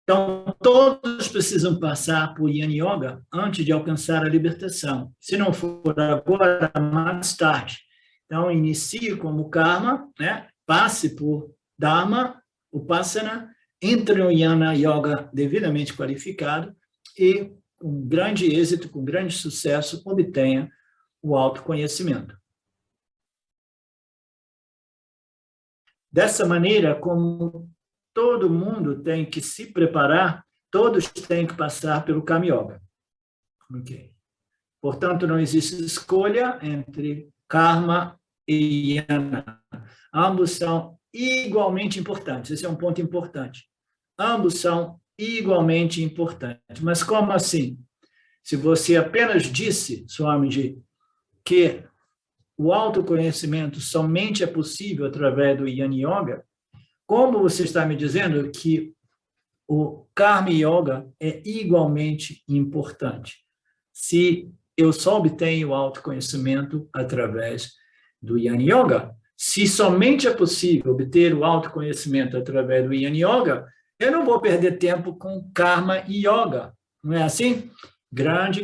Então, todos precisam passar por Yana Yoga antes de alcançar a libertação. Se não for agora, mais tarde. Então, inicie como karma, né? Passe por Dharma, Upasana, entre no Yana Yoga devidamente qualificado e, com grande êxito, com grande sucesso, obtenha o autoconhecimento. Dessa maneira, como todo mundo tem que se preparar, todos têm que passar pelo Karma Yoga. Okay. Portanto, não existe escolha entre karma e yana. Ambos são igualmente importantes. Esse é um ponto importante. Ambos são igualmente importantes. Mas como assim? Se você apenas disse, Swamiji, que o autoconhecimento somente é possível através do Yana Yoga, como você está me dizendo que o Karma Yoga é igualmente importante? Se eu só obtenho o autoconhecimento através do Yana Yoga, se somente é possível obter o autoconhecimento através do Yana Yoga, eu não vou perder tempo com Karma Yoga. Não é assim? Grande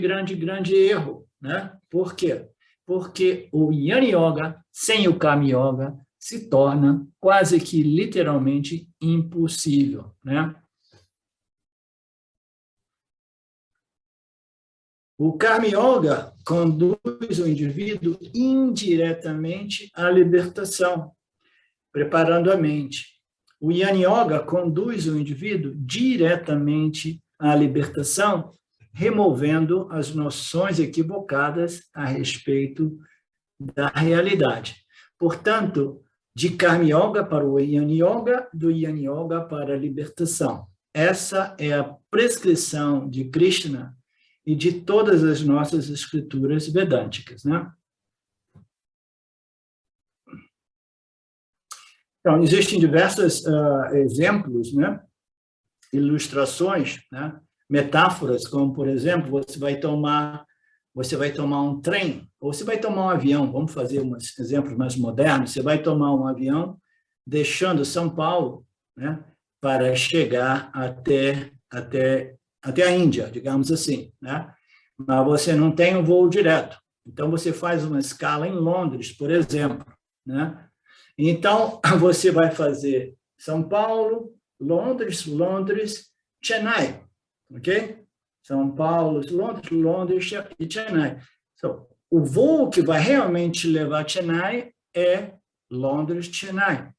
erro, né? Por quê? Porque o Yana Yoga, sem o Karma Yoga, se torna quase que literalmente impossível, né? O Karma Yoga conduz o indivíduo indiretamente à libertação, preparando a mente. O Yana Yoga conduz o indivíduo diretamente à libertação, removendo as noções equivocadas a respeito da realidade. Portanto, de Karma Yoga para o Yana Yoga, do Yana Yoga para a libertação. Essa é a prescrição de Krishna e de todas as nossas escrituras vedânticas, né? Então, existem diversos exemplos, né? Ilustrações, né? metáforas, como, por exemplo, você vai tomar um trem, ou você vai tomar um avião. Vamos fazer uns exemplos mais modernos. Você vai tomar um avião deixando São Paulo, né, para chegar até a Índia, digamos assim, né? Mas você não tem um voo direto. Então, você faz uma escala em Londres, por exemplo, né? Então, você vai fazer São Paulo, Londres, Chennai, ok? São Paulo, Londres e Chennai. Então, o voo que vai realmente levar a Chennai é Londres-Chennai,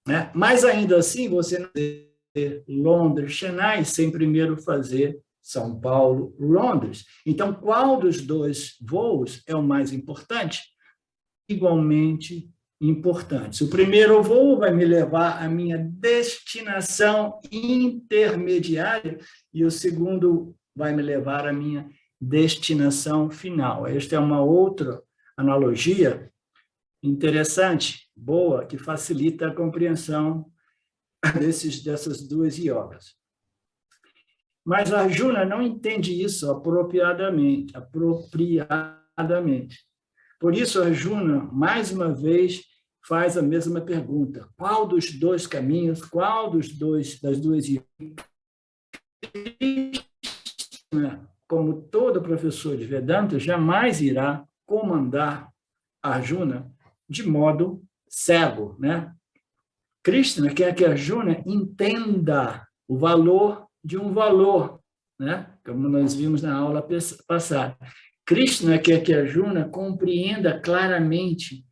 né? Mas, ainda assim, você não vai fazer Londres-Chennai sem primeiro fazer São Paulo-Londres. Então, qual dos dois voos é o mais importante? Igualmente importantes. O primeiro voo vai me levar à minha destinação intermediária e o segundo vai me levar à minha destinação final. Esta é uma outra analogia interessante, boa, que facilita a compreensão dessas duas yogas. Mas a Arjuna não entende isso apropriadamente. Por isso, Arjuna, mais uma vez, faz a mesma pergunta. Qual dos dois caminhos, das duas yogas? Como todo professor de Vedanta, jamais irá comandar Arjuna de modo cego, né? Krishna quer que Arjuna entenda o valor de um valor, né? Como nós vimos na aula passada. Krishna quer que Arjuna compreenda claramente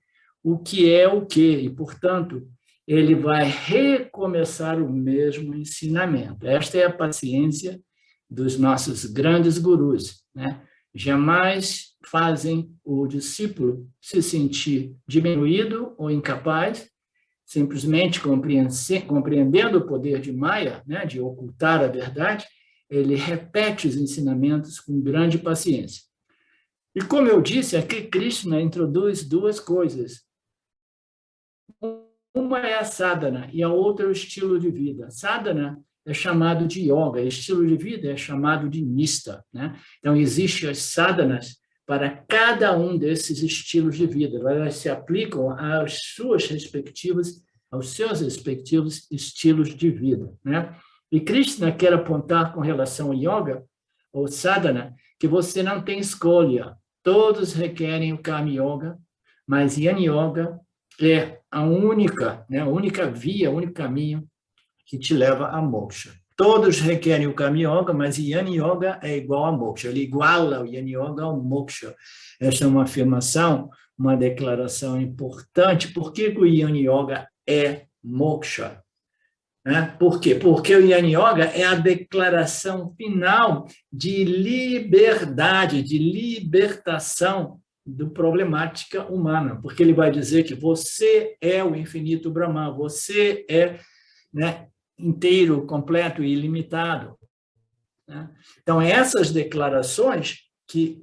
o que é o quê, e, portanto, ele vai recomeçar o mesmo ensinamento. Esta é a paciência dos nossos grandes gurus, né? Jamais fazem o discípulo se sentir diminuído ou incapaz, simplesmente compreendendo o poder de Maya, né, de ocultar a verdade, ele repete os ensinamentos com grande paciência. E como eu disse, aqui Krishna introduz duas coisas. Uma é a sadhana e a outra é o estilo de vida. Sadhana é chamado de yoga, estilo de vida é chamado de nista, né? Então, existem as sadhanas para cada um desses estilos de vida. Elas se aplicam aos seus respectivos estilos de vida, né? E Krishna quer apontar com relação ao yoga, ou sadhana, que você não tem escolha. Todos requerem o Karma Yoga, mas Jnana Yoga é a única via, o único caminho que te leva a moksha. Todos requerem o Karma Yoga, mas Jnana Yoga é igual a moksha. Ele iguala o Jnana Yoga ao moksha. Esta é uma afirmação, uma declaração importante. Por que o Jnana Yoga é moksha? Por quê? Porque o Jnana Yoga é a declaração final de liberdade, de libertação da problemática humana, porque ele vai dizer que você é o infinito Brahman, você é, né, inteiro, completo e ilimitado, né? Então, essas declarações que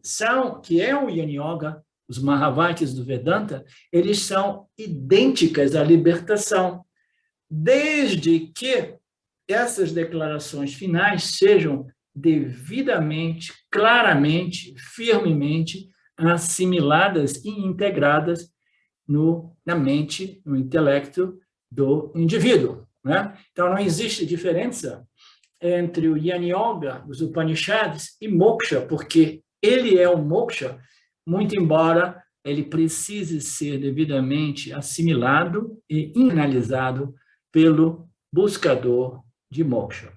é o Jnana Yoga, os Mahavakyas do Vedanta, eles são idênticas à libertação, desde que essas declarações finais sejam devidamente, claramente, firmemente assimiladas e integradas na mente, no intelecto do indivíduo, né? Então, não existe diferença entre o Jnana Yoga, os Upanishads e moksha, porque ele é o moksha, muito embora ele precise ser devidamente assimilado e analisado pelo buscador de moksha.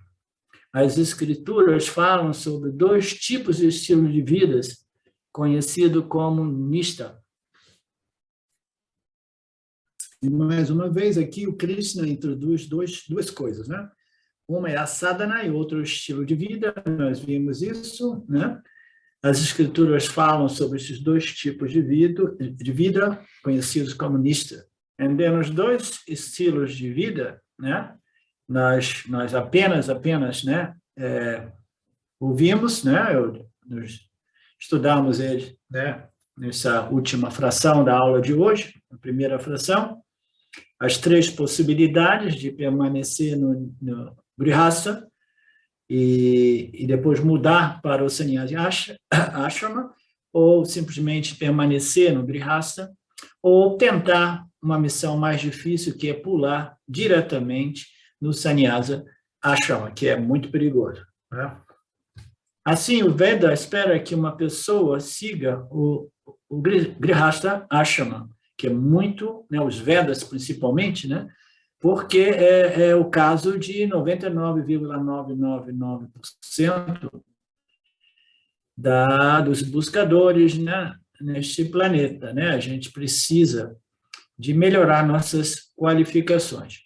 As escrituras falam sobre dois tipos de estilo de vidas, conhecido como nista. E, mais uma vez, aqui o Krishna introduz duas coisas, né? Uma é a sadhana e outra é o estilo de vida, nós vimos isso, né? As escrituras falam sobre esses dois tipos de vida conhecidos como nista. E nos dois estilos de vida, né? Nós apenas, né? Ouvimos, né? Nós estudamos ele, né? Nessa última fração da aula de hoje, a primeira fração, as três possibilidades de permanecer no Grihastha, e depois mudar para o sannyasi ashrama, ou simplesmente permanecer no grihastha, ou tentar uma missão mais difícil, que é pular diretamente no sannyasa ashrama, que é muito perigoso, né? Assim, o Veda espera que uma pessoa siga o grihastha ashrama, que é muito, né, os Vedas principalmente, né, porque é o caso de 99,999% dos buscadores, né, neste planeta, né? A gente precisa de melhorar nossas qualificações.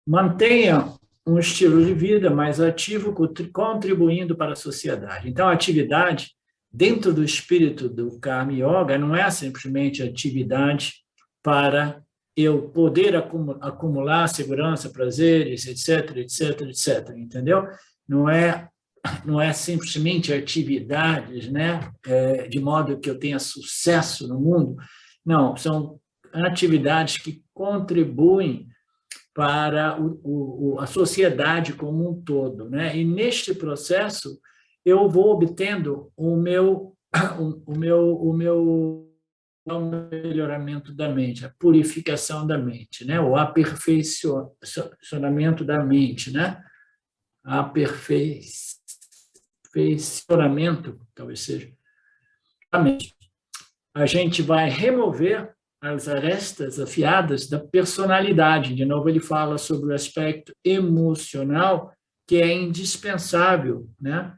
Mantenha um estilo de vida mais ativo, contribuindo para a sociedade. Então, a atividade dentro do espírito do Karma Yoga não é simplesmente atividade para eu poder acumular segurança, prazeres, etc, etc, etc, entendeu? Não é simplesmente atividades, né, de modo que eu tenha sucesso no mundo. Não, são atividades que contribuem para a sociedade como um todo, né? E neste processo eu vou obtendo o meu melhoramento da mente, a purificação da mente, né? O aperfeiçoamento da mente, né? Aperfeiçoamento, talvez seja, da mente. A gente vai remover as arestas afiadas da personalidade. De novo, ele fala sobre o aspecto emocional, que é indispensável, né,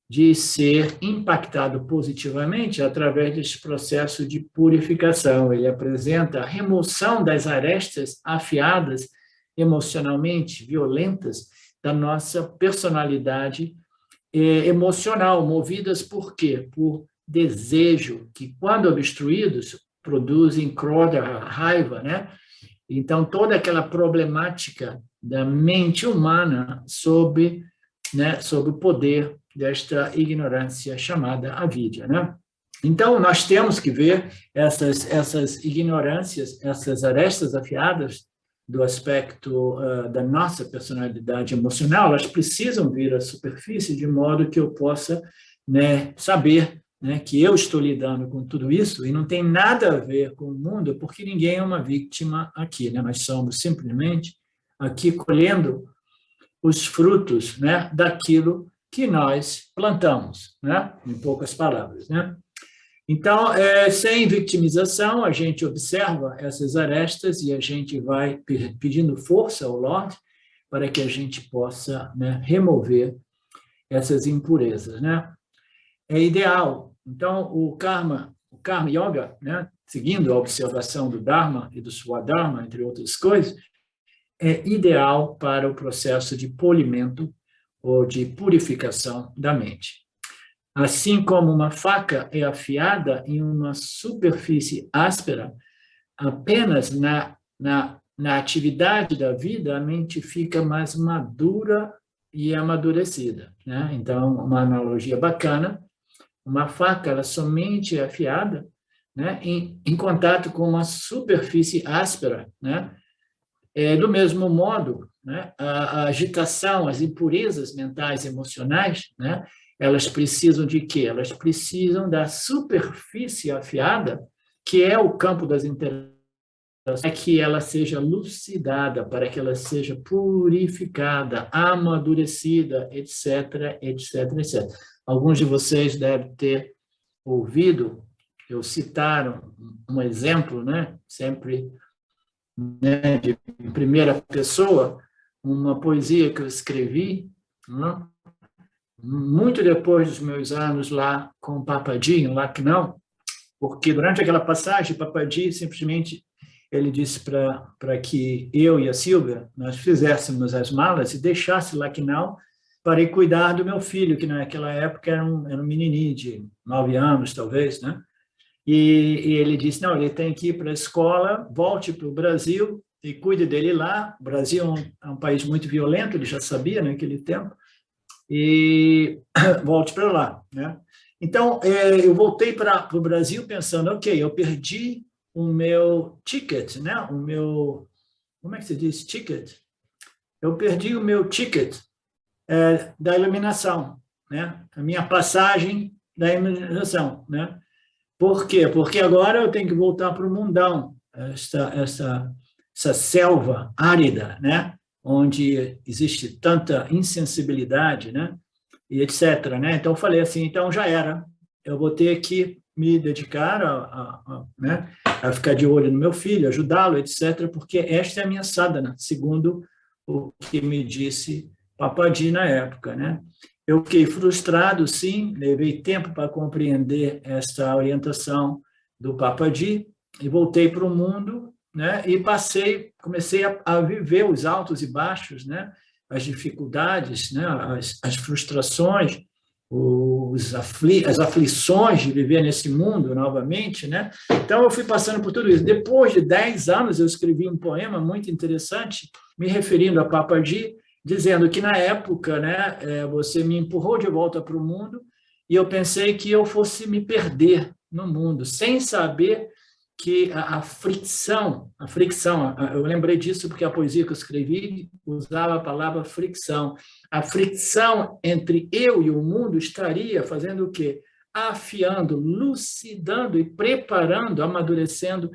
de ser impactado positivamente através desse processo de purificação. Ele apresenta a remoção das arestas afiadas emocionalmente violentas da nossa personalidade emocional, movidas por quê? Por desejo, que, quando obstruídos, produzem crodha, raiva, né? Então, toda aquela problemática da mente humana sob o poder desta ignorância chamada avidya, né? Então, nós temos que ver essas ignorâncias, essas arestas afiadas do aspecto da nossa personalidade emocional, elas precisam vir à superfície de modo que eu possa, né, saber, né, que eu estou lidando com tudo isso e não tem nada a ver com o mundo, porque ninguém é uma vítima aqui, né? Nós somos simplesmente aqui colhendo os frutos, né, daquilo que nós plantamos, né? Em poucas palavras, né? Então, sem vitimização, a gente observa essas arestas e a gente vai pedindo força ao Lorde para que a gente possa, né, remover essas impurezas, né? É ideal. Então, o Karma Yoga, né, seguindo a observação do Dharma e do Swadharma, entre outras coisas, é ideal para o processo de polimento ou de purificação da mente. Assim como uma faca é afiada em uma superfície áspera, apenas na atividade da vida a mente fica mais madura e amadurecida, né? Então, uma analogia bacana, uma faca ela somente é afiada, né, em contato com uma superfície áspera, né? Do mesmo modo, né, a agitação, as impurezas mentais e emocionais, né, elas precisam de quê? Elas precisam da superfície afiada, que é o campo das interações, para que ela seja lucidada, para que ela seja purificada, amadurecida, etc, etc, etc. Alguns de vocês devem ter ouvido eu citar um exemplo, né, sempre, né, de primeira pessoa, uma poesia que eu escrevi, né, muito depois dos meus anos lá com o Papaji, em Lucknow, porque durante aquela passagem, o Papaji simplesmente ele disse para que eu e a Silvia nós fizéssemos as malas e deixasse Lucknow para ir cuidar do meu filho, que naquela época era um menininho de 9 anos, talvez, né? E ele disse, não, ele tem que ir para a escola, volte para o Brasil e cuide dele lá. O Brasil é um país muito violento, ele já sabia naquele tempo, e volte para lá, né? Então, eu voltei para o Brasil pensando, ok, eu perdi o meu ticket, né? Como é que se diz ticket? Eu perdi o meu ticket da iluminação, né? A minha passagem da iluminação, né? Por quê? Porque agora eu tenho que voltar para o mundão, essa selva árida, né? Onde existe tanta insensibilidade, né? E etc. Né? Então, eu falei assim, então já era, eu vou ter que me dedicar né? A ficar de olho no meu filho, ajudá-lo, etc., porque esta é a minha sadhana, segundo o que me disse Papaji na época. Né? Eu fiquei frustrado, sim, levei tempo para compreender essa orientação do Papaji e voltei para o mundo, né? E comecei a viver os altos e baixos, né? As dificuldades, né? As frustrações, as aflições de viver nesse mundo novamente, né? Então, eu fui passando por tudo isso. Depois de 10 anos, eu escrevi um poema muito interessante, me referindo a Papaji, dizendo que, na época, né, você me empurrou de volta para o mundo e eu pensei que eu fosse me perder no mundo, sem saber que a fricção, eu lembrei disso porque a poesia que eu escrevi usava a palavra fricção. A fricção entre eu e o mundo estaria fazendo o quê? Afiando, lucidando e preparando, amadurecendo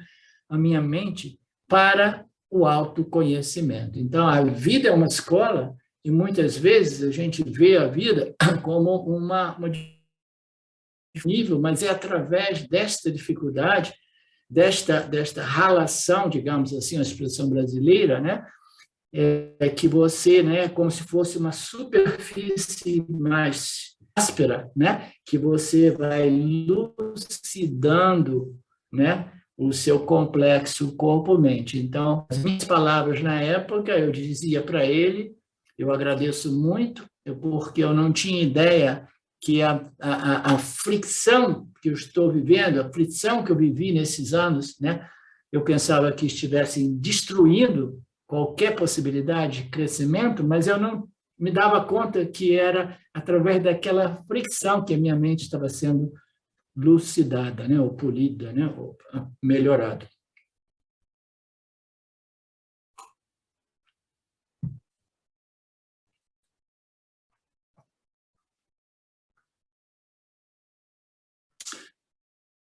a minha mente para o autoconhecimento. Então, a vida é uma escola e muitas vezes a gente vê a vida como uma nível, mas é através desta dificuldade, desta ralação, digamos assim, a expressão brasileira, né? Que você, né, como se fosse uma superfície mais áspera, né? Que você vai lucidando, né? O seu complexo corpo-mente. Então, as minhas palavras na época, eu dizia para ele, eu agradeço muito, porque eu não tinha ideia que a fricção que eu estou vivendo, a fricção que eu vivi nesses anos, né? Eu pensava que estivessem destruindo qualquer possibilidade de crescimento, mas eu não me dava conta que era através daquela fricção que a minha mente estava sendo lucidada, né? Ou polida, né? Ou melhorada.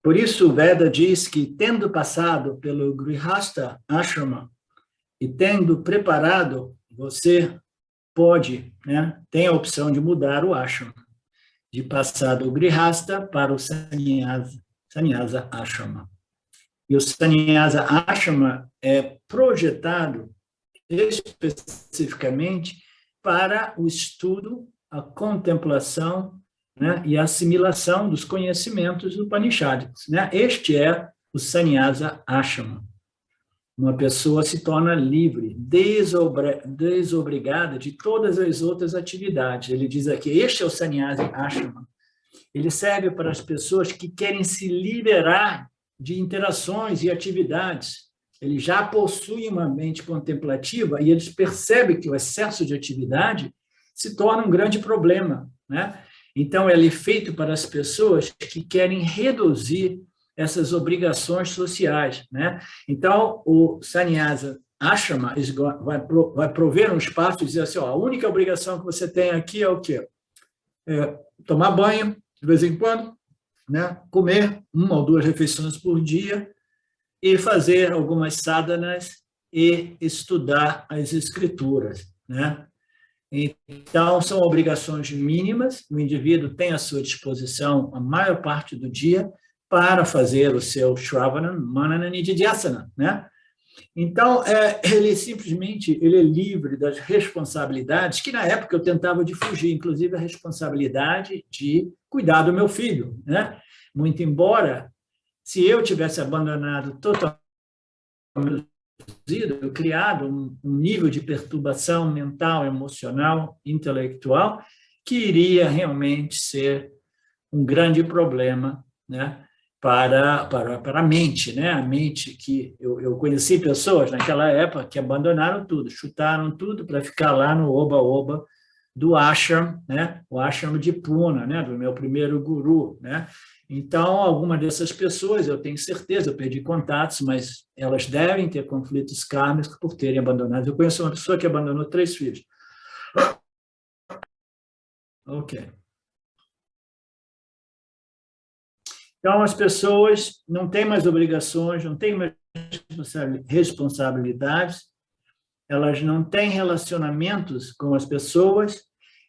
Por isso, o Veda diz que, tendo passado pelo Grihastha Ashrama e tendo preparado, você pode, né, tem a opção de mudar o ashrama, de passar do Grihastha para o Sannyasa Ashrama. E o Sannyasa Ashrama é projetado especificamente para o estudo, a contemplação, né, e a assimilação dos conhecimentos do Upanishads. Né? Este é o Sannyasa Ashrama. Uma pessoa se torna livre, desobrigada de todas as outras atividades. Ele diz aqui, este é o Sannyasa Ashrama. Ele serve para as pessoas que querem se liberar de interações e atividades. Ele já possui uma mente contemplativa e eles percebem que o excesso de atividade se torna um grande problema, né? Então, ele é feito para as pessoas que querem reduzir essas obrigações sociais, né? Então, o Sannyasa Ashrama vai prover um espaço e dizer assim, ó, a única obrigação que você tem aqui é o quê? Tomar banho de vez em quando, né? Comer 1 ou 2 refeições por dia e fazer algumas sadhanas e estudar as escrituras, né? Então, são obrigações mínimas, o indivíduo tem à sua disposição a maior parte do dia para fazer o seu Shravanam, Manana e Nididhyasana, né? Então, ele simplesmente ele é livre das responsabilidades que, na época, eu tentava de fugir, inclusive a responsabilidade de cuidar do meu filho, né? Muito embora, se eu tivesse abandonado totalmente, criado um nível de perturbação mental, emocional, intelectual, que iria realmente ser um grande problema, né, para a mente, né? A mente que eu conheci pessoas naquela época que abandonaram tudo, chutaram tudo para ficar lá no oba-oba do ashram, né? O ashram de Pune, né? Do meu primeiro guru, né? Então, alguma dessas pessoas, eu tenho certeza, eu perdi contatos, mas elas devem ter conflitos kármicos por terem abandonado. Eu conheço uma pessoa que abandonou 3 filhos. Ok. Então, as pessoas não têm mais obrigações, não têm mais responsabilidades, elas não têm relacionamentos com as pessoas,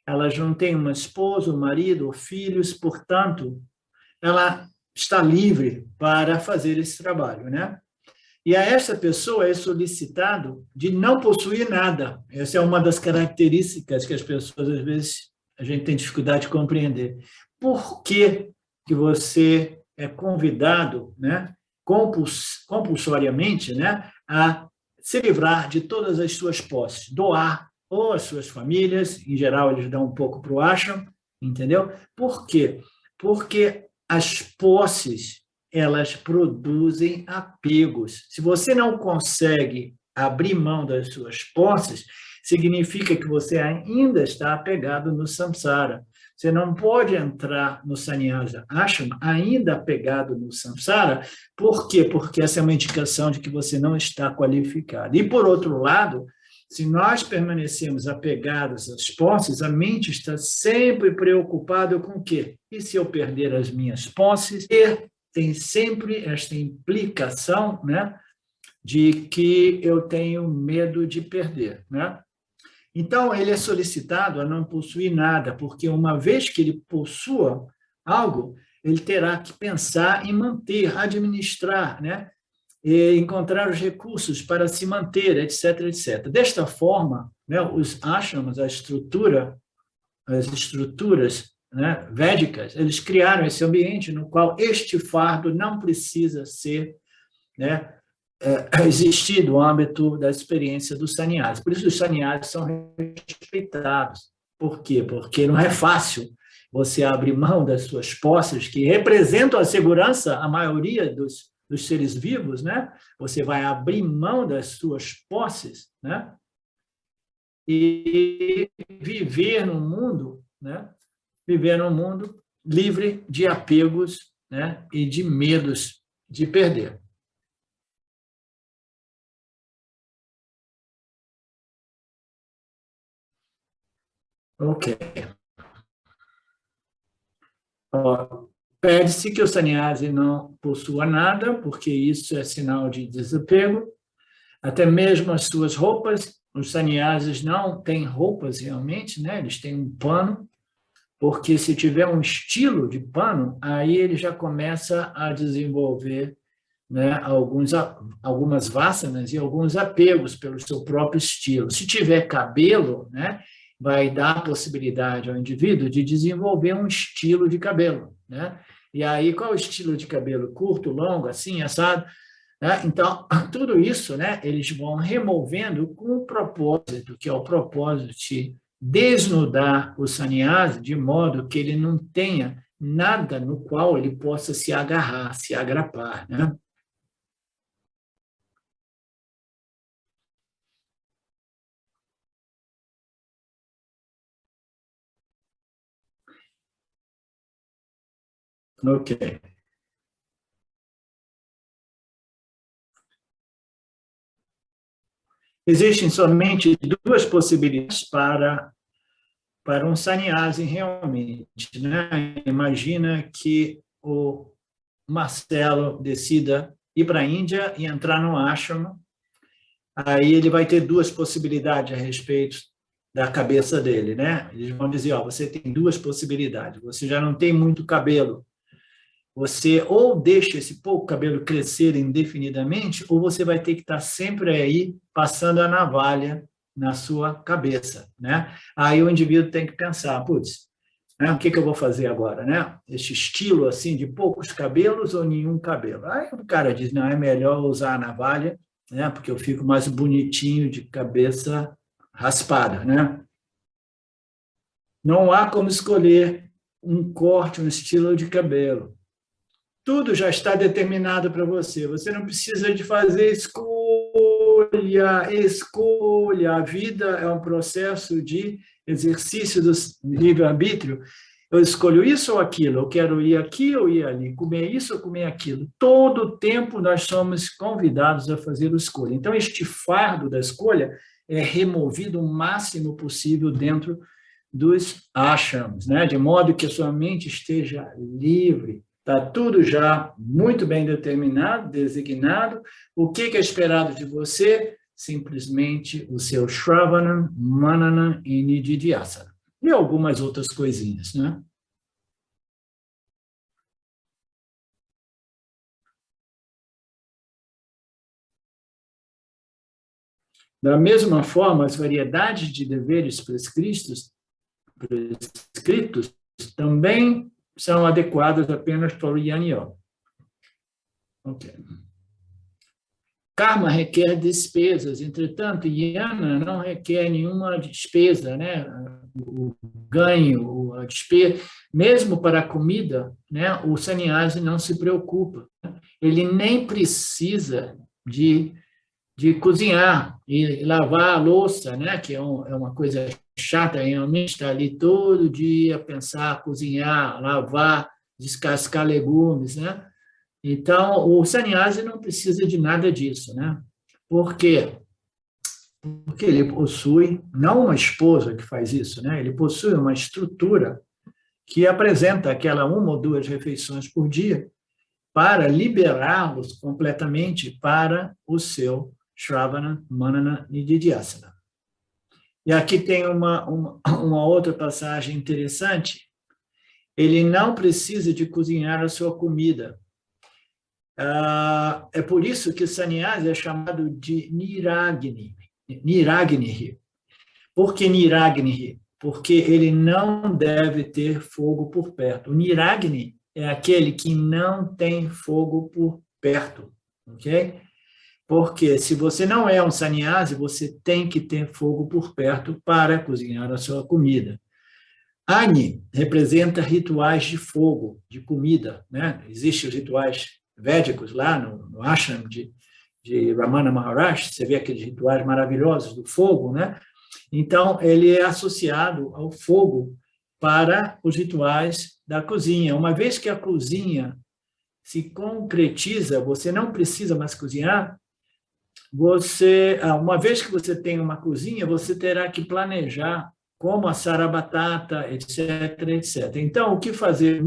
elas não têm uma esposa, um marido ou filhos, portanto, ela está livre para fazer esse trabalho, né? E a essa pessoa é solicitado de não possuir nada. Essa é uma das características que as pessoas, às vezes, a gente tem dificuldade de compreender. Por que que você é convidado, né, compulsoriamente, né, a se livrar de todas as suas posses, doar ou as suas famílias, em geral eles dão um pouco para o ashram, entendeu? Por quê? Porque as posses elas produzem apegos. Se você não consegue abrir mão das suas posses, significa que você ainda está apegado no samsara. Você não pode entrar no sannyasa ashrama ainda apegado no samsara. Por quê? Porque essa é uma indicação de que você não está qualificado. E, por outro lado, se nós permanecemos apegados às posses, a mente está sempre preocupada com o quê? E se eu perder as minhas posses? E tem sempre esta implicação, né, de que eu tenho medo de perder, né? Então, ele é solicitado a não possuir nada, porque uma vez que ele possua algo, ele terá que pensar em manter, administrar, né? E encontrar os recursos para se manter, etc., etc. Desta forma, né, os ashrams, as estruturas, né, védicas, eles criaram esse ambiente no qual este fardo não precisa ser, né, existir no âmbito da experiência dos sannyasis. Por isso os sannyasis são respeitados. Por quê? Porque não é fácil você abrir mão das suas posses, que representam a segurança, a maioria dos seres vivos, né? Você vai abrir mão das suas posses, né? E viver num mundo, né? Viver num mundo livre de apegos, né? E de medos de perder. Ok. Pede-se que o sannyasi não possua nada, porque isso é sinal de desapego. Até mesmo as suas roupas, os sannyasis não têm roupas realmente, né? Eles têm um pano, porque se tiver um estilo de pano, aí ele já começa a desenvolver, né, algumas vasanas e alguns apegos pelo seu próprio estilo. Se tiver cabelo, né, vai dar a possibilidade ao indivíduo de desenvolver um estilo de cabelo, né? E aí, qual é o estilo de cabelo? Curto, longo, assim, assado? Né? Então, tudo isso, né, eles vão removendo com o propósito, que é o propósito de desnudar o sannyasi de modo que ele não tenha nada no qual ele possa se agarrar, se agrapar, né? Ok. Existem somente duas possibilidades para um sannyasi realmente, né? Imagina que o Marcelo decida ir para a Índia e entrar no ashrama, aí ele vai ter duas possibilidades a respeito da cabeça dele, né? Eles vão dizer, ó, você tem duas possibilidades, você já não tem muito cabelo, você ou deixa esse pouco cabelo crescer indefinidamente, ou você vai ter que estar sempre aí passando a navalha na sua cabeça, né? Aí o indivíduo tem que pensar, putz, né, o que eu vou fazer agora, né? Esse estilo assim de poucos cabelos ou nenhum cabelo. Aí o cara diz, não, é melhor usar a navalha, né? Porque eu fico mais bonitinho de cabeça raspada, né? Não há como escolher um corte, um estilo de cabelo. Tudo já está determinado para você. Você não precisa de fazer escolha. A vida é um processo de exercício do livre-arbítrio. Eu escolho isso ou aquilo, eu quero ir aqui ou ir ali, comer isso ou comer aquilo. Todo o tempo nós somos convidados a fazer a escolha. Então, este fardo da escolha é removido o máximo possível dentro dos ashrams, né? De modo que a sua mente esteja livre. Está tudo já muito bem determinado, designado. O que é esperado de você? Simplesmente o seu Shravana, Manana e Nididhyasana. E algumas outras coisinhas, né? Da mesma forma, as variedades de deveres prescritos também são adequadas apenas para o Jnana Yoga. Okay. Karma requer despesas, entretanto, Jnana não requer nenhuma despesa, né? O ganho, a despesa, mesmo para a comida, né? O sannyasi não se preocupa. Ele nem precisa de cozinhar e lavar a louça, né? Que é uma coisa chata, realmente está ali todo dia, pensar, cozinhar, lavar, descascar legumes, né? Então, o sannyasi não precisa de nada disso, né? Por quê? Porque ele possui, não uma esposa que faz isso, né? Ele possui uma estrutura que apresenta aquela 1 ou 2 refeições por dia para liberá-los completamente para o seu Shravana, Manana e Nididhyasana. E aqui tem uma outra passagem interessante. Ele não precisa de cozinhar a sua comida. É por isso que sannyasi é chamado de Niragni. Por que Niragni? Porque ele não deve ter fogo por perto. O Niragni é aquele que não tem fogo por perto, ok? Porque se você não é um sannyasi, você tem que ter fogo por perto para cozinhar a sua comida. Agni representa rituais de fogo, de comida, né? Existem os rituais védicos lá no ashram de Ramana Maharshi, você vê aqueles rituais maravilhosos do fogo, né? Então, ele é associado ao fogo para os rituais da cozinha. Uma vez que a cozinha se concretiza, você não precisa mais cozinhar, uma vez que você tem uma cozinha, você terá que planejar como assar a batata, etc, etc. Então, o que fazer?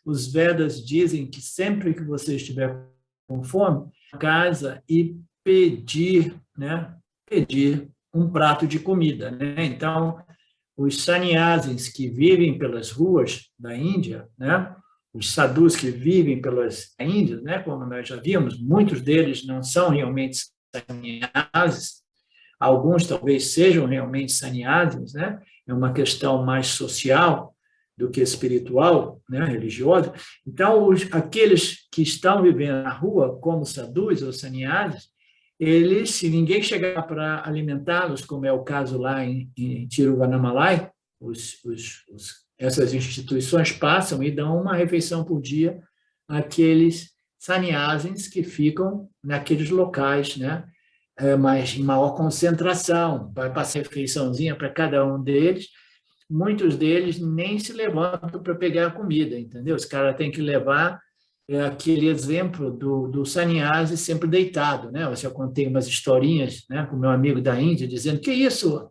Os Vedas dizem que sempre que você estiver com fome, casa e pedir, né? Pedir um prato de comida, né? Então, os sannyasis que vivem pelas ruas da Índia, né? Os sadhus que vivem pelas Índias, né? Como nós já vimos, muitos deles não são realmente sannyasis, alguns talvez sejam realmente sannyasis, né? É uma questão mais social do que espiritual, né? Religiosa. Então, aqueles que estão vivendo na rua como sadhus ou sannyasis, eles, se ninguém chegar para alimentá-los, como é o caso lá em Tiruvannamalai, essas instituições passam e dão uma refeição por dia àqueles sannyasis que ficam naqueles locais, né? Mas em maior concentração, vai passar refeiçãozinha para cada um deles. Muitos deles nem se levantam para pegar a comida, entendeu? Os caras têm que levar aquele exemplo do sannyasi sempre deitado, né? Eu já contei umas historinhas, né, com meu amigo da Índia, dizendo que isso,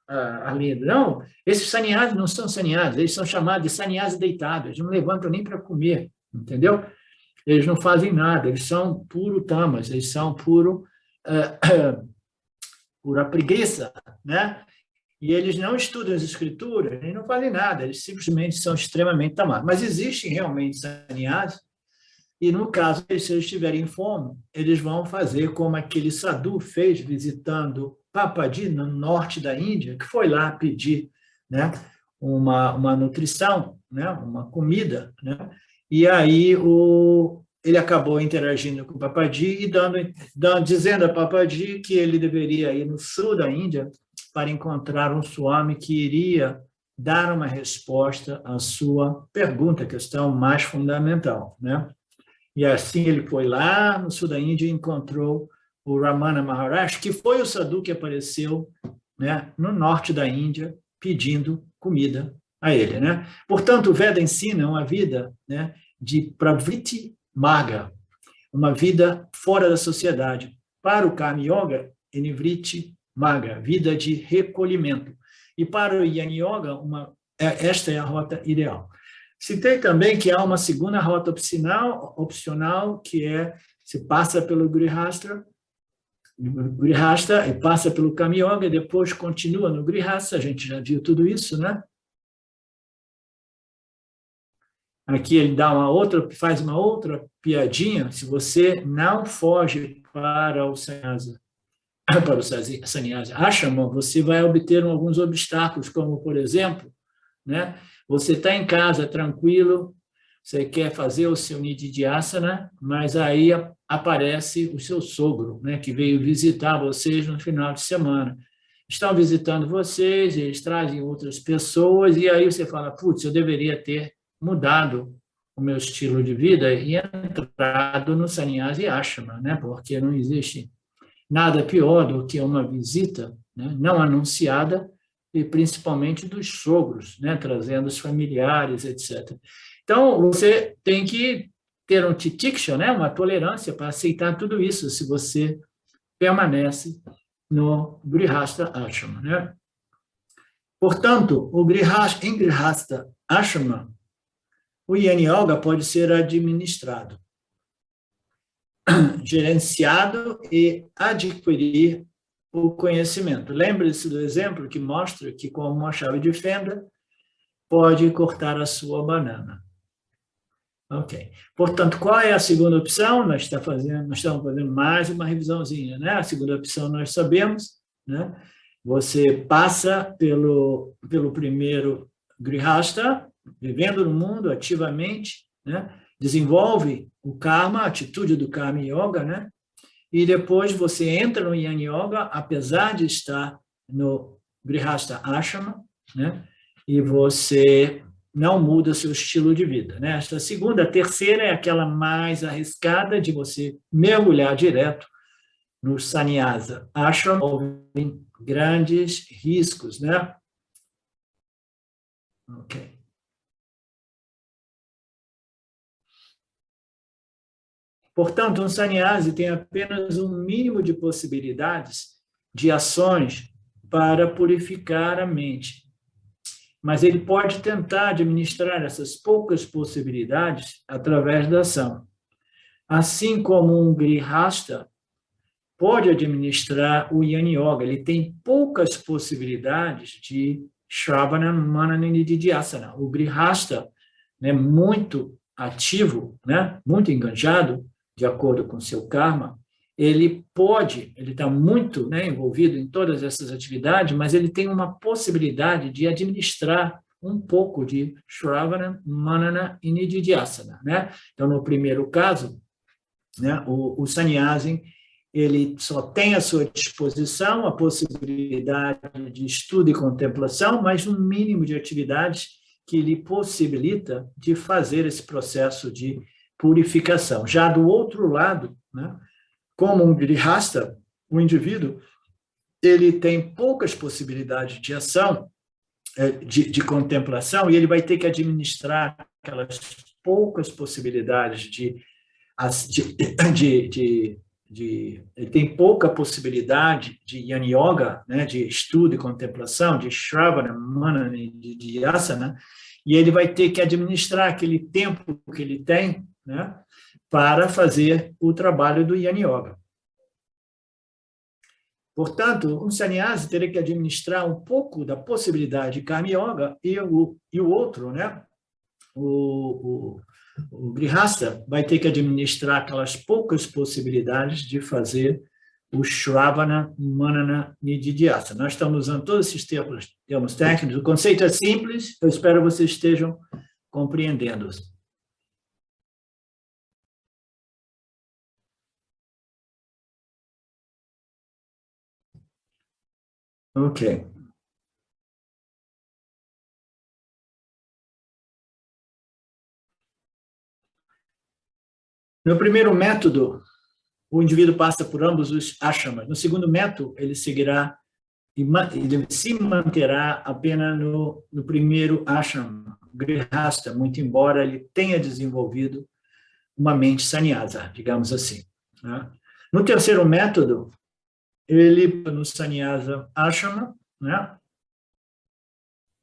Arlindo? Não, esses sannyasis não são sannyasis, eles são chamados de sannyasi deitado, eles não levantam nem para comer, entendeu? Eles não fazem nada, eles são puro tamas, eles são pura preguiça, né? E eles não estudam as escrituras, eles não fazem nada, eles simplesmente são extremamente tamados. Mas existem realmente sannyasis, e no caso, se eles tiverem fome, eles vão fazer como aquele sadhu fez visitando Papadi, no norte da Índia, que foi lá pedir, né, uma nutrição, né, uma comida, né? E aí ele acabou interagindo com o Papadi e dizendo a Papadi que ele deveria ir no sul da Índia para encontrar um Swami que iria dar uma resposta à sua pergunta, a questão mais fundamental, né? E assim ele foi lá no sul da Índia e encontrou o Ramana Maharshi, que foi o sadhu que apareceu, né, no norte da Índia pedindo comida a ele, né? Portanto, o Veda ensina uma vida, né, de pravritti marga, uma vida fora da sociedade. Para o Karma Yoga, nivritti marga, vida de recolhimento. E para o Yin Yoga, esta é a rota ideal. Citei também que há uma segunda rota opcional que se passa pelo Grihastha e passa pelo Kama Yoga e depois continua no Grihastha. A gente já viu tudo isso, né? Aqui ele faz uma outra piadinha. Se você não foge para o sannyasa, ashrama, você vai obter alguns obstáculos, como, por exemplo, né? Você está em casa tranquilo, você quer fazer o seu nididhyasana, mas aí aparece o seu sogro, né, que veio visitar vocês no final de semana. Estão visitando vocês, eles trazem outras pessoas, e aí você fala, putz, eu deveria ter mudado o meu estilo de vida e entrado no sannyasa e ashrama, né, porque não existe nada pior do que uma visita, né, não anunciada, e principalmente dos sogros, né, trazendo os familiares, etc. Então, você tem que ter um titiksha, né, uma tolerância para aceitar tudo isso, se você permanece no Grihastha Ashrama. Né? Portanto, em Grihastha Ashrama, o Yin Yoga pode ser administrado, gerenciado e adquirir o conhecimento. Lembre-se do exemplo que mostra que, com uma chave de fenda, pode cortar a sua banana. Ok. Portanto, qual é a segunda opção? Nós estamos fazendo mais uma revisãozinha, né? A segunda opção nós sabemos, né? Você passa pelo primeiro Grihastha, vivendo no mundo ativamente, né? Desenvolve o karma, a atitude do Karma Yoga, né? E depois você entra no Yin Yoga, apesar de estar no Grihastha Ashrama, né? E você não muda seu estilo de vida, né? Esta segunda, a terceira é aquela mais arriscada de você mergulhar direto no sannyasa ashrama, em grandes riscos, né? Ok. Portanto, um sannyasi tem apenas um mínimo de possibilidades de ações para purificar a mente. Mas ele pode tentar administrar essas poucas possibilidades através da ação. Assim como um Grihastha pode administrar o Yin Yoga, ele tem poucas possibilidades de Shravana, Manana e Nididhyasana. O Grihastha, né, muito ativo, né, muito enganjado, de acordo com seu karma, ele está muito, né, envolvido em todas essas atividades, mas ele tem uma possibilidade de administrar um pouco de Shravana, Manana e Nididhyasana, né? Então, no primeiro caso, né, o sannyasi, ele só tem à sua disposição a possibilidade de estudo e contemplação, mas um mínimo de atividades que lhe possibilita de fazer esse processo de purificação. Já do outro lado, né, como um Grihastha, o indivíduo, ele tem poucas possibilidades de ação, de contemplação, e ele vai ter que administrar aquelas poucas possibilidades ele tem pouca possibilidade de Yin Yoga, né, de estudo e contemplação, de Shravana, Manana e de Asana, e ele vai ter que administrar aquele tempo que ele tem, né, para fazer o trabalho do Yin Yoga. Portanto, um sannyasi teria que administrar um pouco da possibilidade de Karma Yoga e o outro, né, o Grihastha vai ter que administrar aquelas poucas possibilidades de fazer o Shravana, Manana e Nididhyasana. Nós estamos usando todos esses termos técnicos, o conceito é simples, eu espero que vocês estejam compreendendo. Ok. No primeiro método, o indivíduo passa por ambos os ashramas. No segundo método, ele se manterá apenas no primeiro ashrama, Grihastha, muito embora ele tenha desenvolvido uma mente sannyasa, digamos assim. Né? No terceiro método, ele no sannyasa ashrama, né?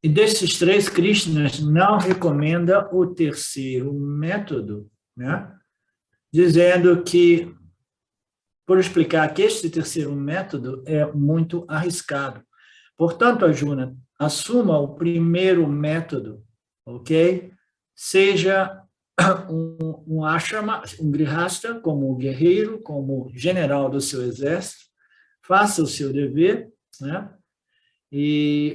E desses três, Krishna não recomenda o terceiro método, né? Dizendo que, por explicar que este terceiro método é muito arriscado. Portanto, Arjuna, assuma o primeiro método, ok? Seja um ashrama, um grihasta, como guerreiro, como general do seu exército, faça o seu dever, né?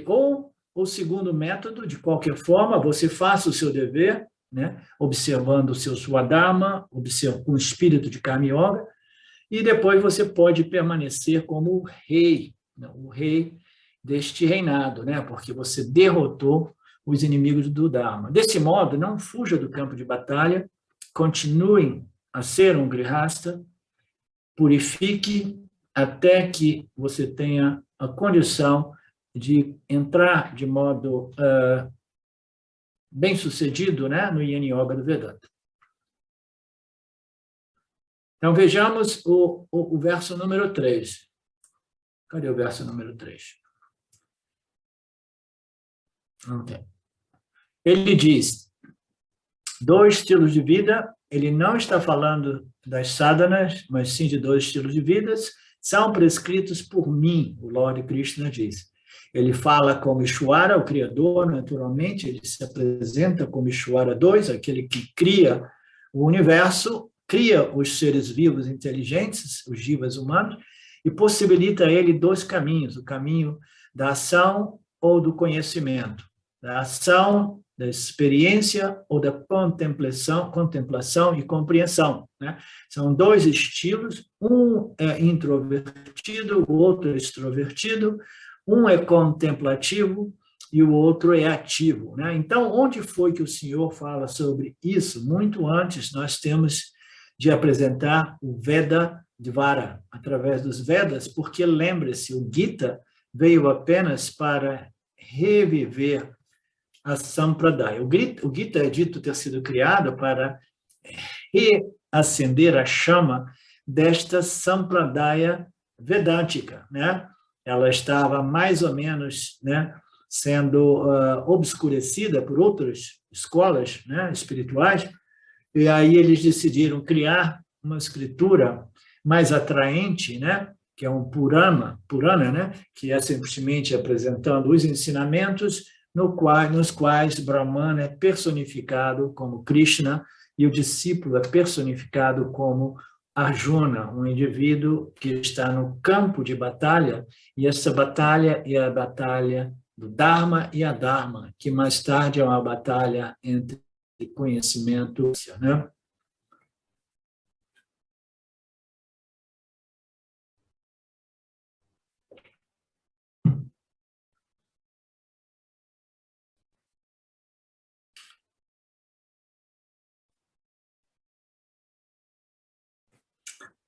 Ou o segundo método, de qualquer forma, você faça o seu dever, né? Observando o seu swadharma, com o espírito de karma yoga, e depois você pode permanecer como o rei deste reinado, né? Porque você derrotou os inimigos do Dharma. Desse modo, não fuja do campo de batalha, continue a ser um grihasta, purifique até que você tenha a condição de entrar de modo bem-sucedido, né, no Yin Yoga do Vedanta. Então, vejamos o verso número 3. Cadê o verso número 3? Não tem. Ele diz, 2 estilos de vida, ele não está falando das sadhanas, mas sim de 2 estilos de vida, são prescritos por mim, o Lord Krishna diz. Ele fala como Ishwara, o Criador, naturalmente, ele se apresenta como Ishwara 2, aquele que cria o universo, cria os seres vivos inteligentes, os jivas humanos, e possibilita a ele 2 caminhos, o caminho da ação ou do conhecimento, da ação, da experiência ou da contemplação e compreensão, né? São 2 estilos, um é introvertido, o outro é extrovertido, um é contemplativo e o outro é ativo, né? Então, onde foi que o Senhor fala sobre isso? Muito antes nós temos de apresentar o Veda Dvara, através dos Vedas, porque, lembre-se, o Gita veio apenas para reviver a Sampradaya. O Gita é dito ter sido criado para reacender a chama desta Sampradaya Vedântica, né? Ela estava mais ou menos, né, sendo obscurecida por outras escolas, né, espirituais, e aí eles decidiram criar uma escritura mais atraente, né, que é um Purana, né, que é simplesmente apresentando os ensinamentos nos quais Brahman é personificado como Krishna e o discípulo é personificado como Arjuna, um indivíduo que está no campo de batalha, e essa batalha é a batalha do Dharma e Adharma, que mais tarde é uma batalha entre conhecimento, né?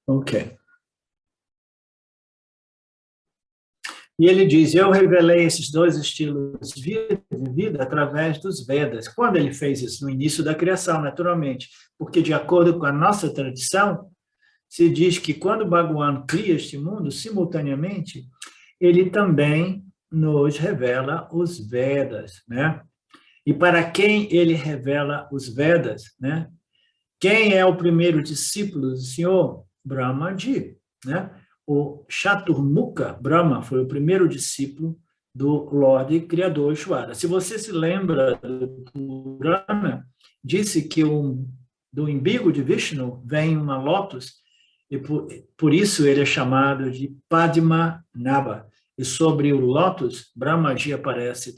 Ok. E ele diz, eu revelei esses 2 estilos de vida através dos Vedas. Quando ele fez isso? No início da criação, naturalmente. Porque, de acordo com a nossa tradição, se diz que quando Bhagavan cria este mundo, simultaneamente, ele também nos revela os Vedas, né? E para quem ele revela os Vedas, né? Quem é o primeiro discípulo do Senhor? Brahmaji, né? O Chaturmukha Brahma foi o primeiro discípulo do Lorde Criador Ishvara. Se você se lembra do Purana, disse que do umbigo de Vishnu vem uma lótus, e por isso ele é chamado de Padmanabha. E sobre o lótus, Brahmaji aparece.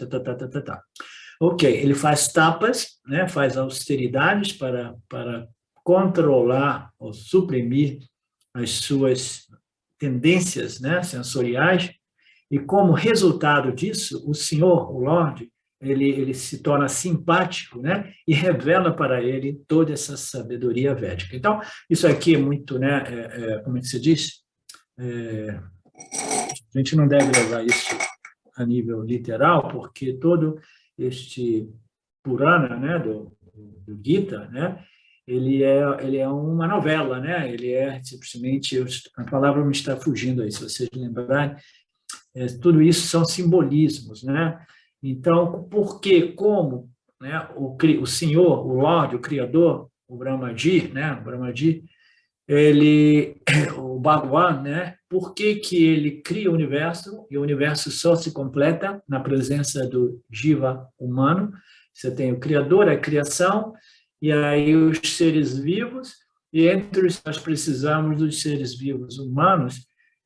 Ok, ele faz tapas, né, faz austeridades para controlar ou suprimir as suas tendências, né, sensoriais, e como resultado disso, o Senhor, o Lorde, ele se torna simpático, né, e revela para ele toda essa sabedoria védica. Então, isso aqui é muito, né, como é que se diz? A gente não deve levar isso a nível literal, porque todo este Purana, né, do Gita, né, ele é uma novela, né? Ele é simplesmente, a palavra me está fugindo aí, se vocês lembrarem, tudo isso são simbolismos, né? Então, por que, como, né, o Senhor, o Lorde, o Criador, o Brahmaji, né, o Brahmaji, ele, o Bhagwan, né, por que que ele cria o universo, e o universo só se completa na presença do Jiva humano? Você tem o Criador, a criação, e aí os seres vivos, e entre os nós precisamos dos seres vivos humanos,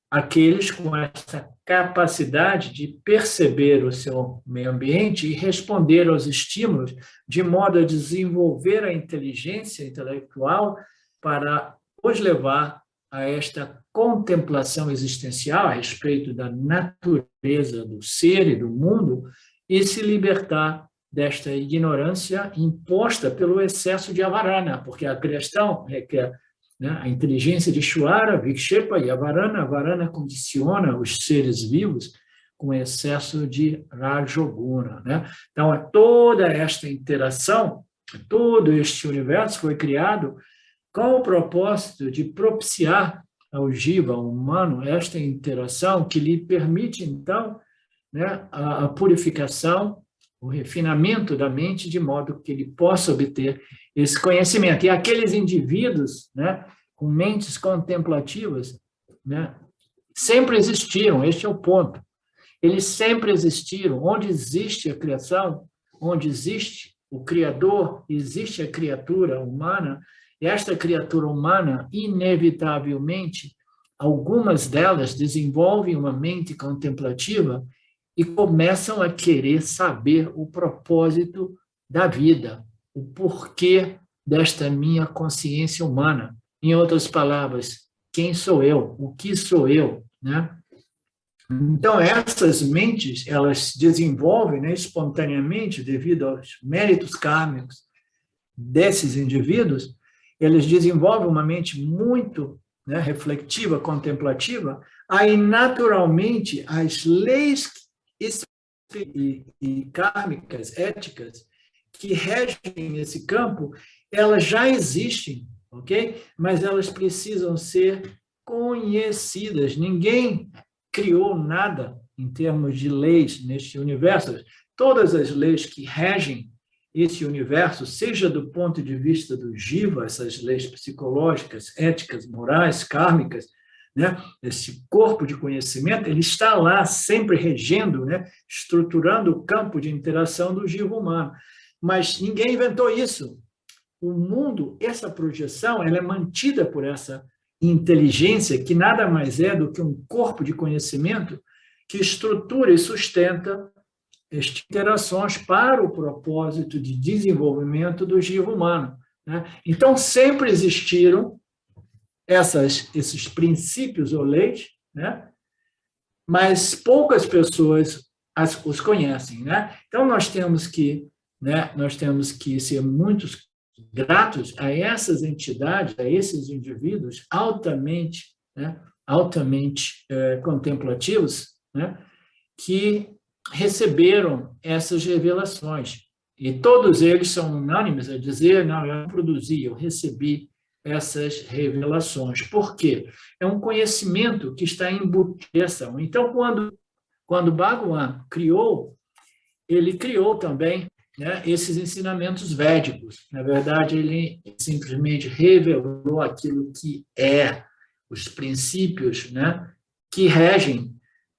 aqueles com essa capacidade de perceber o seu meio ambiente e responder aos estímulos, de modo a desenvolver a inteligência intelectual para os levar a esta contemplação existencial a respeito da natureza do ser e do mundo e se libertar desta ignorância imposta pelo excesso de avarana, porque a questão requer, né, a inteligência de Shvara, Vikshepa e Avarana. Avarana condiciona os seres vivos com excesso de Rajoguna, né? Então, toda esta interação, todo este universo foi criado com o propósito de propiciar ao Jiva humano esta interação que lhe permite, então, né, a purificação, o refinamento da mente, de modo que ele possa obter esse conhecimento. E aqueles indivíduos, né, com mentes contemplativas, né, sempre existiram, este é o ponto. Eles sempre existiram. Onde existe a criação, onde existe o Criador, existe a criatura humana, e esta criatura humana, inevitavelmente, algumas delas desenvolvem uma mente contemplativa e começam a querer saber o propósito da vida, o porquê desta minha consciência humana. Em outras palavras, quem sou eu? O que sou eu? Né? Então, essas mentes, elas desenvolvem, né, espontaneamente, devido aos méritos kármicos desses indivíduos, eles desenvolvem uma mente muito, né, reflexiva, contemplativa, aí, naturalmente, as leis e kármicas, éticas, que regem esse campo, elas já existem, ok? Mas elas precisam ser conhecidas. Ninguém criou nada em termos de leis neste universo. Todas as leis que regem esse universo, seja do ponto de vista do Jiva, essas leis psicológicas, éticas, morais, kármicas, né? Esse corpo de conhecimento, ele está lá sempre regendo, né? Estruturando o campo de interação do Jiva humano. Mas ninguém inventou isso. O mundo, essa projeção, ela é mantida por essa inteligência, que nada mais é do que um corpo de conhecimento que estrutura e sustenta estas interações para o propósito de desenvolvimento do Jiva humano, né? Então, sempre existiram esses princípios ou leis, né? Mas poucas pessoas os conhecem, né? Então, nós temos que ser muito gratos a essas entidades, a esses indivíduos altamente, né, contemplativos, né, que receberam essas revelações. E todos eles são unânimes a dizer: não, eu não produzi, eu recebi essas revelações. Por quê? É um conhecimento que está embutido. Então, quando Bhagwan criou, ele criou também, né, esses ensinamentos védicos. Na verdade, ele simplesmente revelou aquilo que é, os princípios, né, que regem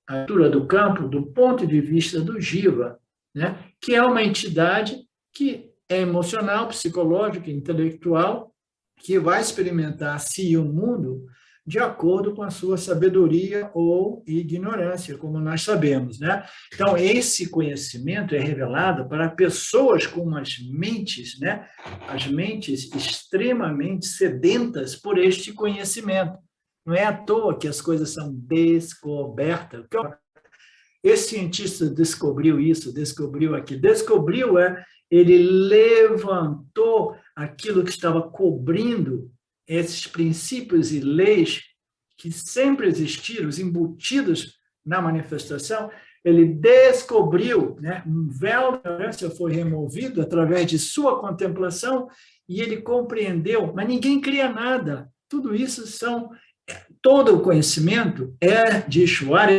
a estrutura do campo do ponto de vista do Jiva, né, que é uma entidade que é emocional, psicológica, intelectual, que vai experimentar si e o mundo de acordo com a sua sabedoria ou ignorância, como nós sabemos, né? Então, esse conhecimento é revelado para pessoas com as mentes, né? As mentes extremamente sedentas por este conhecimento. Não é à toa que as coisas são descobertas. Esse cientista descobriu isso, descobriu aquilo. Descobriu, ele levantou aquilo que estava cobrindo esses princípios e leis que sempre existiram, os embutidos na manifestação. Ele descobriu, né, um véu da ignorância foi removido através de sua contemplação e ele compreendeu, mas ninguém cria nada. Tudo isso todo o conhecimento é de Ishvara.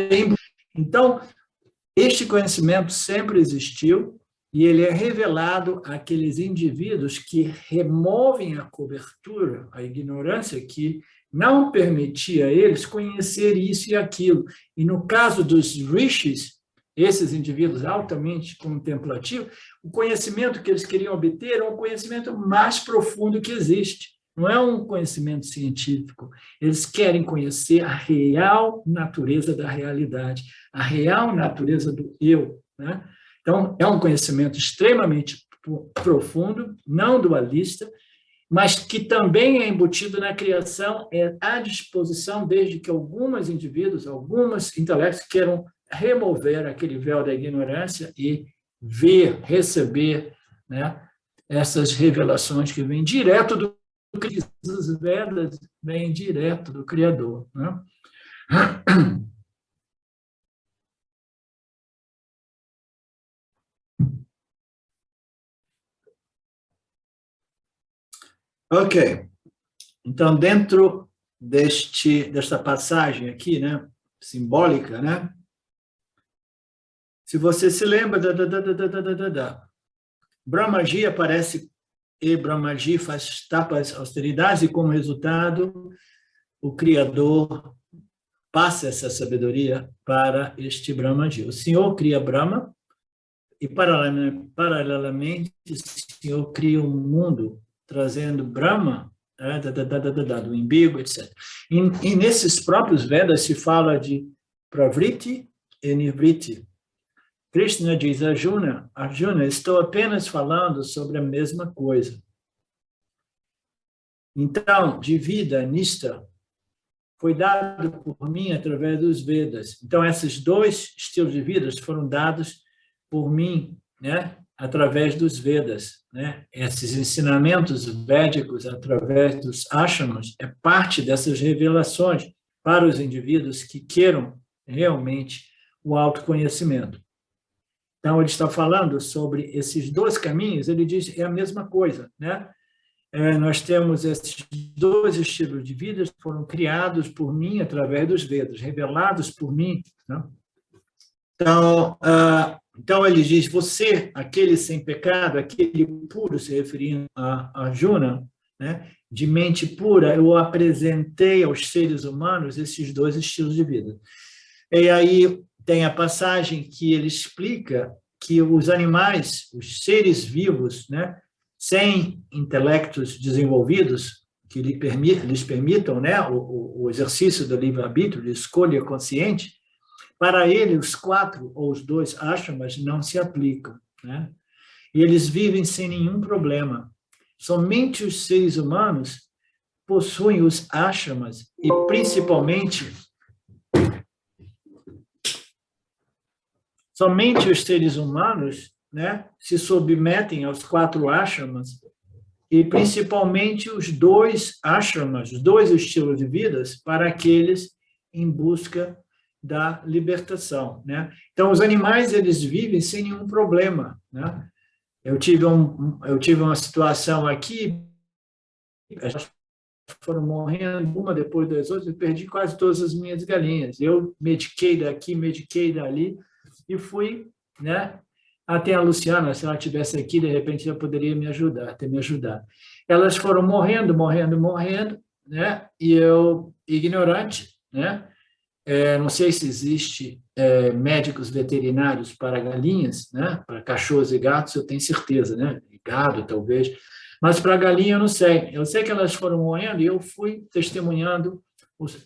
Então, Este conhecimento sempre existiu e ele é revelado àqueles indivíduos que removem a cobertura, a ignorância que não permitia a eles conhecer isso e aquilo. E no caso dos rishis, esses indivíduos altamente contemplativos, o conhecimento que eles queriam obter é um conhecimento mais profundo que existe. Não é um conhecimento científico. Eles querem conhecer a real natureza da realidade, a real natureza do eu, né? Então, é um conhecimento extremamente profundo, não dualista, mas que também é embutido na criação, é à disposição, desde que alguns indivíduos, alguns intelectos queiram remover aquele véu da ignorância e ver, receber, né, essas revelações que vêm direto do Criador. Os Vedas vêm direto do Criador, né? Ok. Então, dentro desta passagem aqui, né, simbólica, né, se você se lembra, Brahmaji aparece e Brahmaji faz tapas austeridades e, como resultado, o Criador passa essa sabedoria para este Brahmaji. O Senhor cria Brahma e, paralelamente, o Senhor cria um mundo, trazendo Brahma, do umbigo, etc. E nesses próprios Vedas se fala de Pravriti e Nivritti. Krishna diz a Arjuna, estou apenas falando sobre a mesma coisa. Então, de vida, Nishta, foi dado por mim através dos Vedas. Então, esses dois estilos de vida foram dados por mim, né, através dos Vedas, né? Esses ensinamentos védicos através dos ashramas é parte dessas revelações para os indivíduos que queiram realmente o autoconhecimento. Então, ele está falando sobre esses dois caminhos, ele diz é a mesma coisa, né? Nós temos esses dois estilos de vida que foram criados por mim através dos Vedas, revelados por mim, né? Então, ele diz, você, aquele sem pecado, aquele puro, se referindo a Arjuna, né, de mente pura, eu apresentei aos seres humanos esses dois estilos de vida. E aí tem a passagem que ele explica que os animais, os seres vivos, né, sem intelectos desenvolvidos, que lhes permitam, né, o exercício do livre-arbítrio, de escolha consciente, para ele, os 4 ou os 2 ashramas não se aplicam, né? E eles vivem sem nenhum problema. Somente os seres humanos possuem os ashramas e, principalmente, somente os seres humanos, né, se submetem aos 4 ashramas e, principalmente, os 2 ashramas, os 2 estilos de vidas para aqueles em busca da libertação, né? Então, os animais, eles vivem sem nenhum problema, né? Eu tive uma situação aqui, elas foram morrendo uma depois das outras, eu perdi quase todas as minhas galinhas. Eu mediquei daqui, mediquei dali, e fui, né, até a Luciana, se ela estivesse aqui, de repente ela poderia me ajudar, ter me ajudado. Elas foram morrendo, né? E eu, ignorante, né? Não sei se existe médicos veterinários para galinhas, né? Para cachorros e gatos, eu tenho certeza, né? Gado, talvez. Mas para galinha, eu não sei. Eu sei que elas foram morrendo e eu fui testemunhando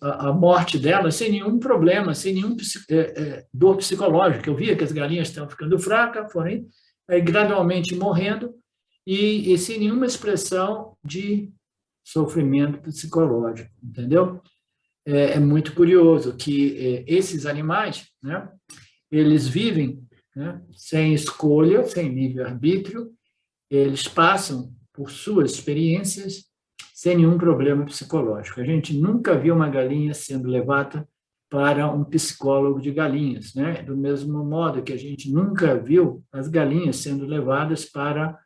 a morte delas sem nenhum problema, sem nenhum dor psicológica. Eu via que as galinhas estavam ficando fracas, foram gradualmente morrendo e sem nenhuma expressão de sofrimento psicológico, entendeu? É muito curioso que esses animais, né, eles vivem, né, sem escolha, sem livre-arbítrio, eles passam por suas experiências sem nenhum problema psicológico. A gente nunca viu uma galinha sendo levada para um psicólogo de galinhas, né? Do mesmo modo que a gente nunca viu as galinhas sendo levadas para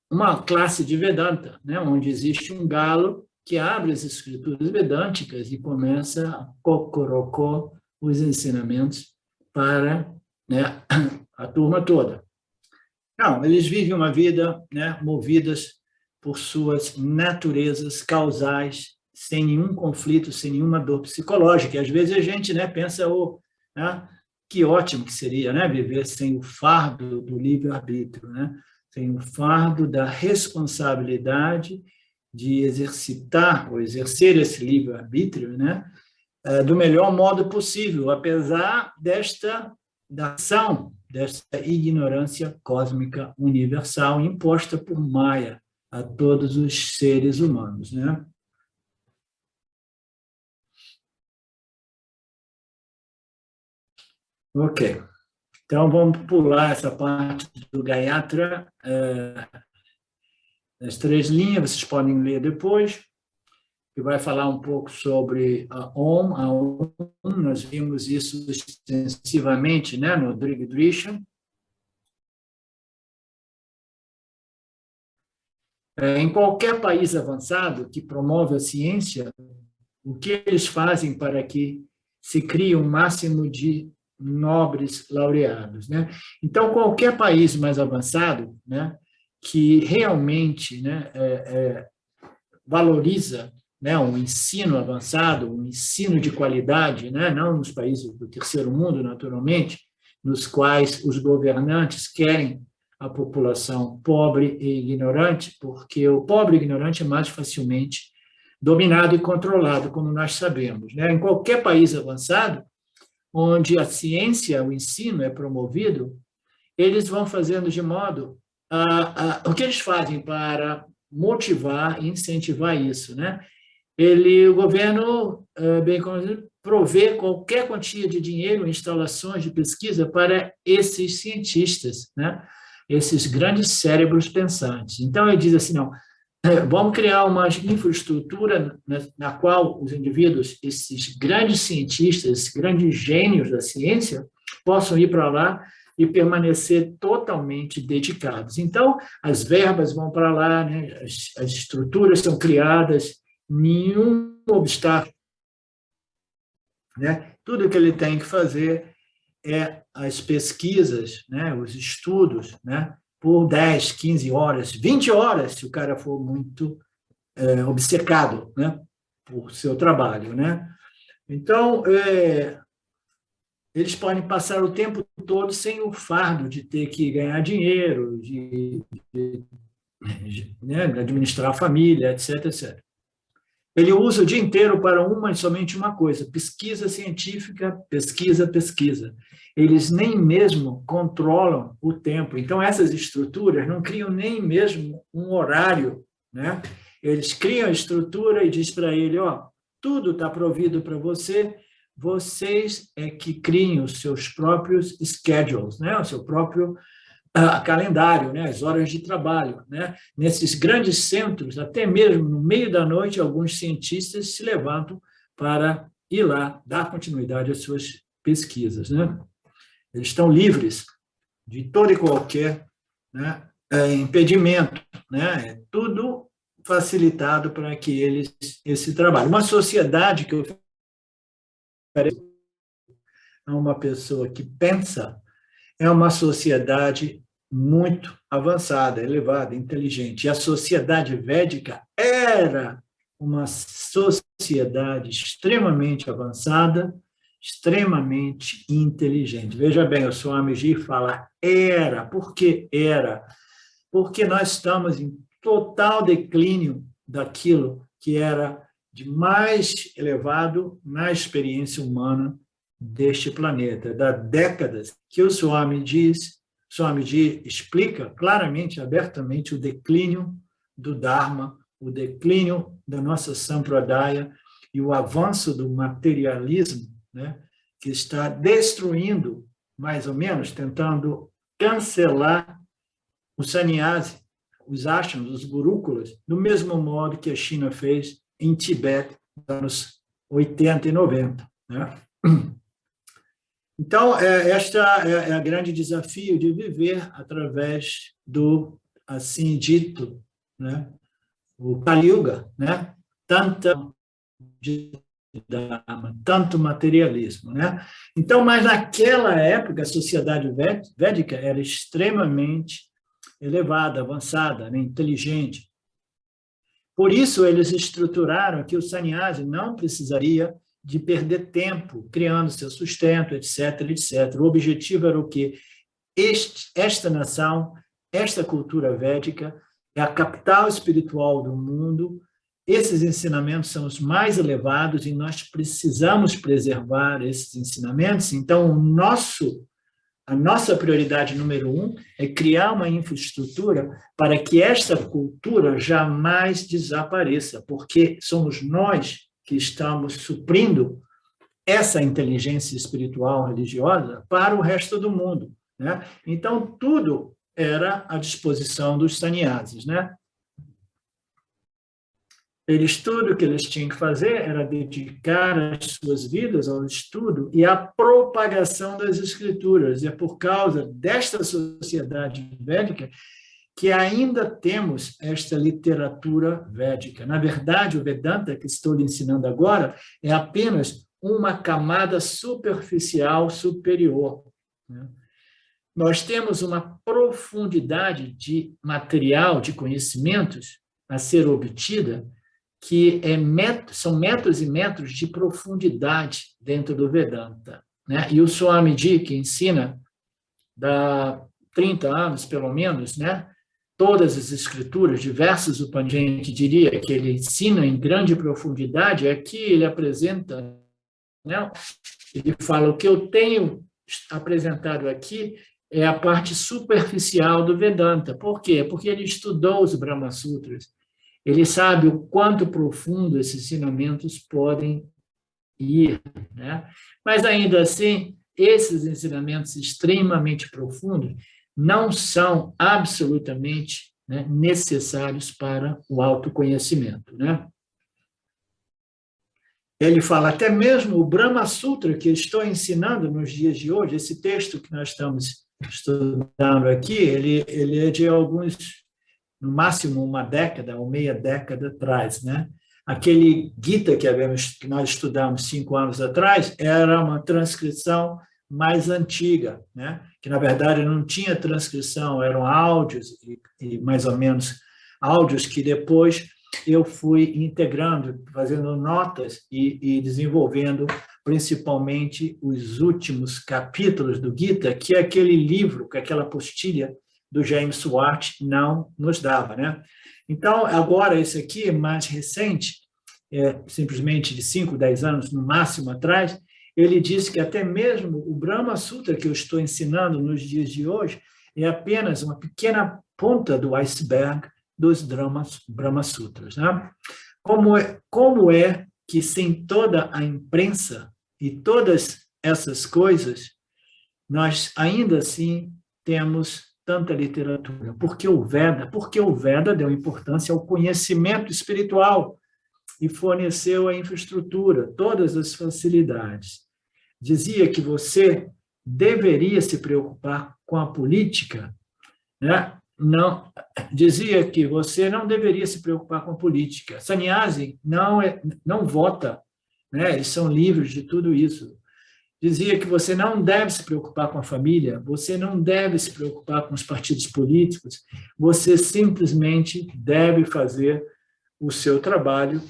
uma classe de Vedanta, né, onde existe um galo que abre as escrituras vedânticas e começa a cocorocó os ensinamentos para né, a turma toda. Não, eles vivem uma vida, né, movidas por suas naturezas causais, sem nenhum conflito, sem nenhuma dor psicológica. E, às vezes a gente, né, pensa, né, que ótimo que seria, né, viver sem o fardo do livre-arbítrio, né, sem o fardo da responsabilidade de exercitar ou exercer esse livre-arbítrio, né, do melhor modo possível, apesar da ação desta ignorância cósmica universal imposta por Maya a todos os seres humanos, né? Ok. Então, vamos pular essa parte do Gayatra, as 3 linhas, vocês podem ler depois, que vai falar um pouco sobre a Om. A Om, nós vimos isso extensivamente, né, no Drig Drisha. Em qualquer país avançado que promove a ciência, o que eles fazem para que se crie um máximo de nobres laureados, né? Então, qualquer país mais avançado, né, que realmente, né, valoriza, né, um ensino avançado, um ensino de qualidade, né, não nos países do terceiro mundo, naturalmente, nos quais os governantes querem a população pobre e ignorante, porque o pobre e ignorante é mais facilmente dominado e controlado, como nós sabemos, né? Em qualquer país avançado, onde a ciência, o ensino é promovido, eles vão fazendo de modo o que eles fazem para motivar e incentivar isso, né? O governo, bem como provê qualquer quantia de dinheiro, instalações de pesquisa para esses cientistas, né? Esses grandes cérebros pensantes. Então, ele diz assim, não, vamos criar uma infraestrutura na qual os indivíduos, esses grandes cientistas, esses grandes gênios da ciência, possam ir para lá e permanecer totalmente dedicados. Então, as verbas vão para lá, né? As estruturas são criadas, nenhum obstáculo, né? Tudo que ele tem que fazer é as pesquisas, né? Os estudos, né? Por 10, 15 horas, 20 horas, se o cara for muito obcecado, né? Por seu trabalho, né? Então, eles podem passar o tempo todo sem o fardo de ter que ganhar dinheiro, né, administrar a família, etc, etc. Ele usa o dia inteiro para uma e somente uma coisa: pesquisa científica, pesquisa, pesquisa. Eles nem mesmo controlam o tempo. Então, essas estruturas não criam nem mesmo um horário, né? Eles criam a estrutura e diz para ele, ó, tudo está provido para você, vocês é que criem os seus próprios schedules, né? O seu próprio calendário, né, as horas de trabalho, né? Nesses grandes centros, até mesmo no meio da noite, alguns cientistas se levantam para ir lá dar continuidade às suas pesquisas, né? Eles estão livres de todo e qualquer, né, impedimento, né? É tudo facilitado para que eles esse trabalho. Uma sociedade que oferece a uma pessoa que pensa é uma sociedade muito avançada, elevada, inteligente. E a sociedade védica era uma sociedade extremamente avançada, extremamente inteligente. Veja bem, o Swamiji fala era. Por que era? Porque nós estamos em total declínio daquilo que era de mais elevado na experiência humana deste planeta, da décadas que o Swamiji explica claramente, abertamente, o declínio do Dharma, o declínio da nossa Sampradaya e o avanço do materialismo, né, que está destruindo, mais ou menos, tentando cancelar o sannyasi, os ashrams, os gurukulas, do mesmo modo que a China fez em Tibete nos anos 80 e 90. Né? Então, esta é a grande desafio de viver através do, assim dito, né, o Kali Yuga, né? Tanta de Dharma, tanto materialismo, né? Então, mas naquela época, a sociedade védica era extremamente elevada, avançada, né? Inteligente. Por isso, eles estruturaram que o sannyasi não precisaria de perder tempo criando seu sustento, etc., etc. O objetivo era o quê? Esta nação, esta cultura védica, é a capital espiritual do mundo. Esses ensinamentos são os mais elevados e nós precisamos preservar esses ensinamentos. Então, a nossa prioridade número 1 é criar uma infraestrutura para que esta cultura jamais desapareça, porque somos nós que estamos suprindo essa inteligência espiritual religiosa para o resto do mundo, né? Então, tudo era à disposição dos sannyasis, né? Tudo que eles tinham que fazer era dedicar as suas vidas ao estudo e à propagação das escrituras. E é por causa desta sociedade védica que ainda temos esta literatura védica. Na verdade, o Vedanta que estou lhe ensinando agora é apenas uma camada superficial superior, né? Nós temos uma profundidade de material, de conhecimentos a ser obtida, que são metros e metros de profundidade dentro do Vedanta, né? E o Swamiji, que ensina há 30 anos, pelo menos, né? Todas as escrituras, diversos Upanishads, a gente diria que ele ensina em grande profundidade, aqui ele apresenta, né? Ele fala, o que eu tenho apresentado aqui é a parte superficial do Vedanta. Por quê? Porque ele estudou os Brahma Sutras. Ele sabe o quanto profundo esses ensinamentos podem ir, né? Mas, ainda assim, esses ensinamentos extremamente profundos não são absolutamente, né, necessários para o autoconhecimento, né? Ele fala, até mesmo o Brahma Sutra, que eu estou ensinando nos dias de hoje, esse texto que nós estamos estudando aqui, ele é de alguns, no máximo uma década ou meia década atrás, né? Aquele Gita que nós estudamos 5 anos atrás era uma transcrição mais antiga, né? Que, na verdade, não tinha transcrição, eram áudios, e mais ou menos áudios que depois eu fui integrando, fazendo notas e desenvolvendo principalmente os últimos capítulos do Gita, que aquele livro, que aquela apostila do James Swart não nos dava, né? Então, agora, esse aqui, mais recente, simplesmente de 5, 10 anos, no máximo atrás, ele disse que até mesmo o Brahma Sutra que eu estou ensinando nos dias de hoje é apenas uma pequena ponta do iceberg dos Brahma Sutras, né? Como é que, sem toda a imprensa e todas essas coisas, nós ainda assim temos tanta literatura? Porque o Veda deu importância ao conhecimento espiritual e forneceu a infraestrutura, todas as facilidades. Dizia que você deveria se preocupar com a política, né? Não, dizia que você não deveria se preocupar com a política. Sannyasi não vota, né? Eles são livres de tudo isso. Dizia que você não deve se preocupar com a família, você não deve se preocupar com os partidos políticos, você simplesmente deve fazer o seu trabalho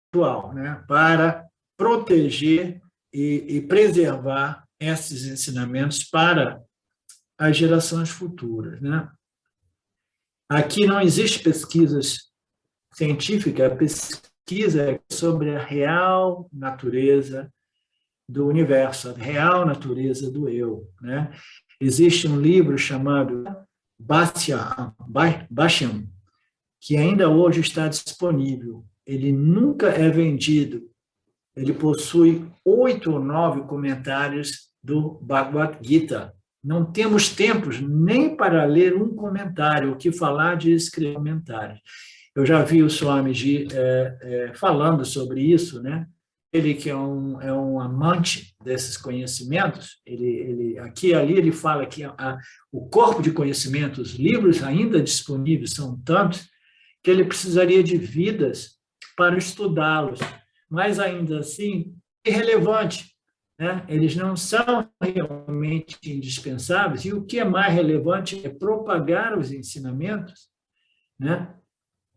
atual, né? Para proteger e preservar esses ensinamentos para as gerações futuras, né? Aqui não existe pesquisas científicas, a pesquisa é sobre a real natureza do universo, a real natureza do eu, né? Existe um livro chamado Bhashyam, que ainda hoje está disponível. Ele nunca é vendido. Ele possui 8 ou 9 comentários do Bhagavad Gita. Não temos tempo nem para ler um comentário, o que falar de escrever comentários. Eu já vi o Swamiji falando sobre isso, né? Ele que é um amante desses conhecimentos, aqui e ali ele fala que o corpo de conhecimento, os livros ainda disponíveis são tantos que ele precisaria de vidas para estudá-los. mas ainda assim irrelevante, né? Eles não são realmente indispensáveis, e o que é mais relevante é propagar os ensinamentos, né,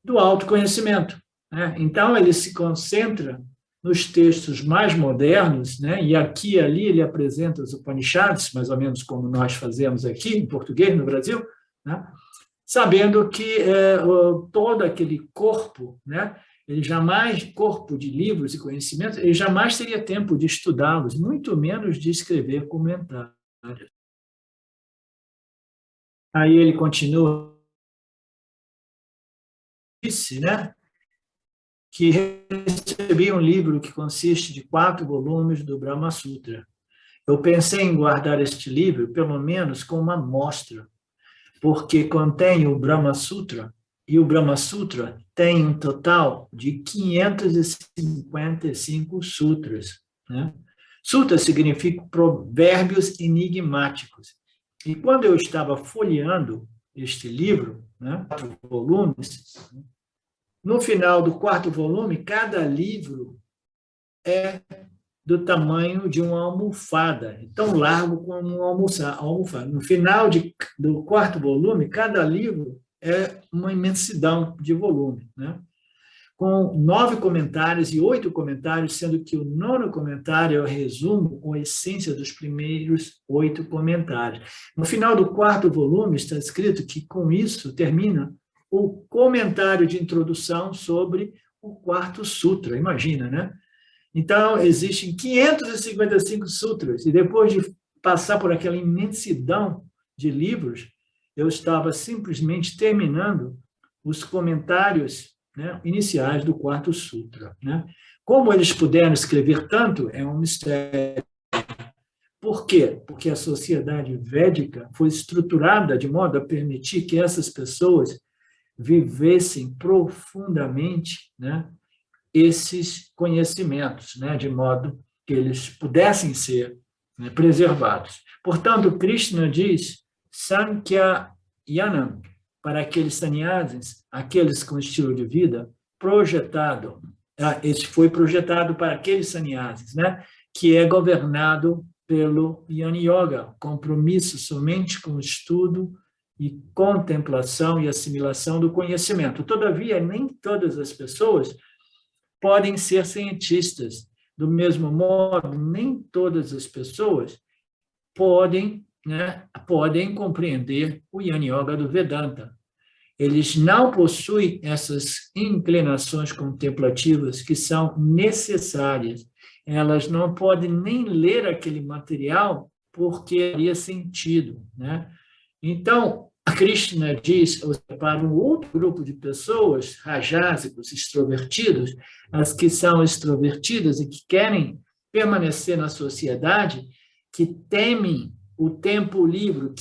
do autoconhecimento, né? Então, ele se concentra nos textos mais modernos, né? E aqui e ali ele apresenta os Upanishads, mais ou menos como nós fazemos aqui em português no Brasil, né? Sabendo que todo aquele corpo, né? Ele jamais, corpo de livros e conhecimentos, ele jamais teria tempo de estudá-los, muito menos de escrever comentários. Aí ele continua, disse, né, que recebi um livro que consiste de 4 volumes do Brahma Sutra. Eu pensei em guardar este livro, pelo menos, como uma amostra, porque contém o Brahma Sutra, e o Brahma Sutra tem um total de 555 sutras, né? Sutra significa provérbios enigmáticos. E quando eu estava folheando este livro, né, 4 volumes, no final do 4º volume, cada livro é do tamanho de uma almofada, tão largo como uma almofada. No final do 4º volume, cada livro é uma imensidão de volume, né? Com 9 comentários e 8 comentários, sendo que o 9º comentário é o resumo com a essência dos primeiros 8 comentários. No final do 4º volume está escrito que, com isso, termina o comentário de introdução sobre o 4º sutra, imagina, né? Então, existem 555 sutras, e depois de passar por aquela imensidão de livros, eu estava simplesmente terminando os comentários, né, iniciais do 4º sutra, né? Como eles puderam escrever tanto é um mistério. Por quê? Porque a sociedade védica foi estruturada de modo a permitir que essas pessoas vivessem profundamente, né, esses conhecimentos, né, de modo que eles pudessem ser, né, preservados. Portanto, Krishna diz Sankhya Yanam, para aqueles sannyasis, aqueles com estilo de vida projetado, esse foi projetado para aqueles sannyasis, né, que é governado pelo Jnana Yoga, compromisso somente com o estudo e contemplação e assimilação do conhecimento. Todavia, nem todas as pessoas podem ser cientistas. Do mesmo modo, nem todas as pessoas podem compreender o Jnana Yoga do Vedanta. Eles não possuem essas inclinações contemplativas que são necessárias. Elas não podem nem ler aquele material porque faria sentido, né? Então, a Krishna diz para um outro grupo de pessoas, rajásicos, extrovertidos, as que são extrovertidas e que querem permanecer na sociedade, que temem o tempo livre,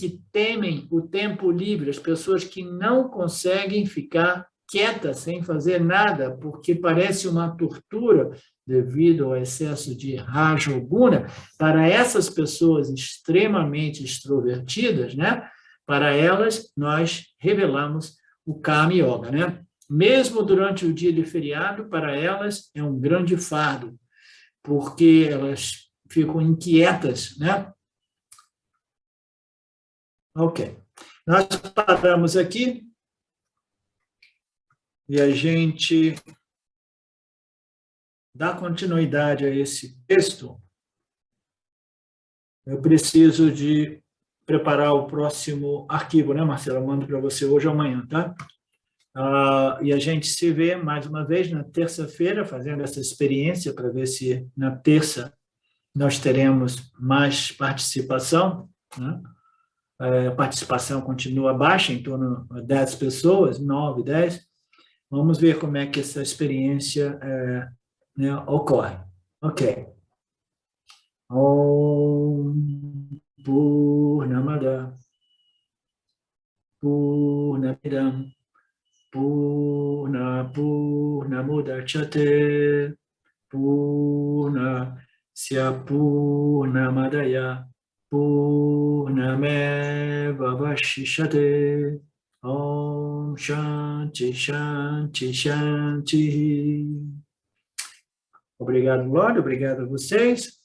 as pessoas que não conseguem ficar quietas, sem fazer nada, porque parece uma tortura devido ao excesso de raja ou guna, para essas pessoas extremamente extrovertidas, né? Para elas, nós revelamos o Karma Yoga, né? Mesmo durante o dia de feriado, para elas é um grande fardo, porque elas ficam inquietas, né? Ok. Nós paramos aqui e a gente dá continuidade a esse texto. Eu preciso de preparar o próximo arquivo, né, Marcelo? Eu mando para você hoje ou amanhã, tá? E a gente se vê mais uma vez na terça-feira, fazendo essa experiência para ver se na terça nós teremos mais participação, né? A participação continua baixa, em torno de 10 pessoas, 9, 10. Vamos ver como é que essa experiência né, ocorre. Ok. Om Purnamada Purnamidam Purnamudachyate Purnasya Purnamadaya Purnameva Vashishyate. Om Shanti Shanti Shanti. Obrigado, Glória, obrigado a vocês.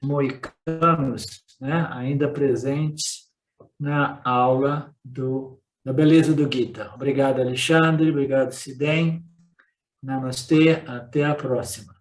Moicanos, né, ainda presentes na aula da beleza do Gita. Obrigado, Alexandre, obrigado, Sidem. Namastê, até a próxima.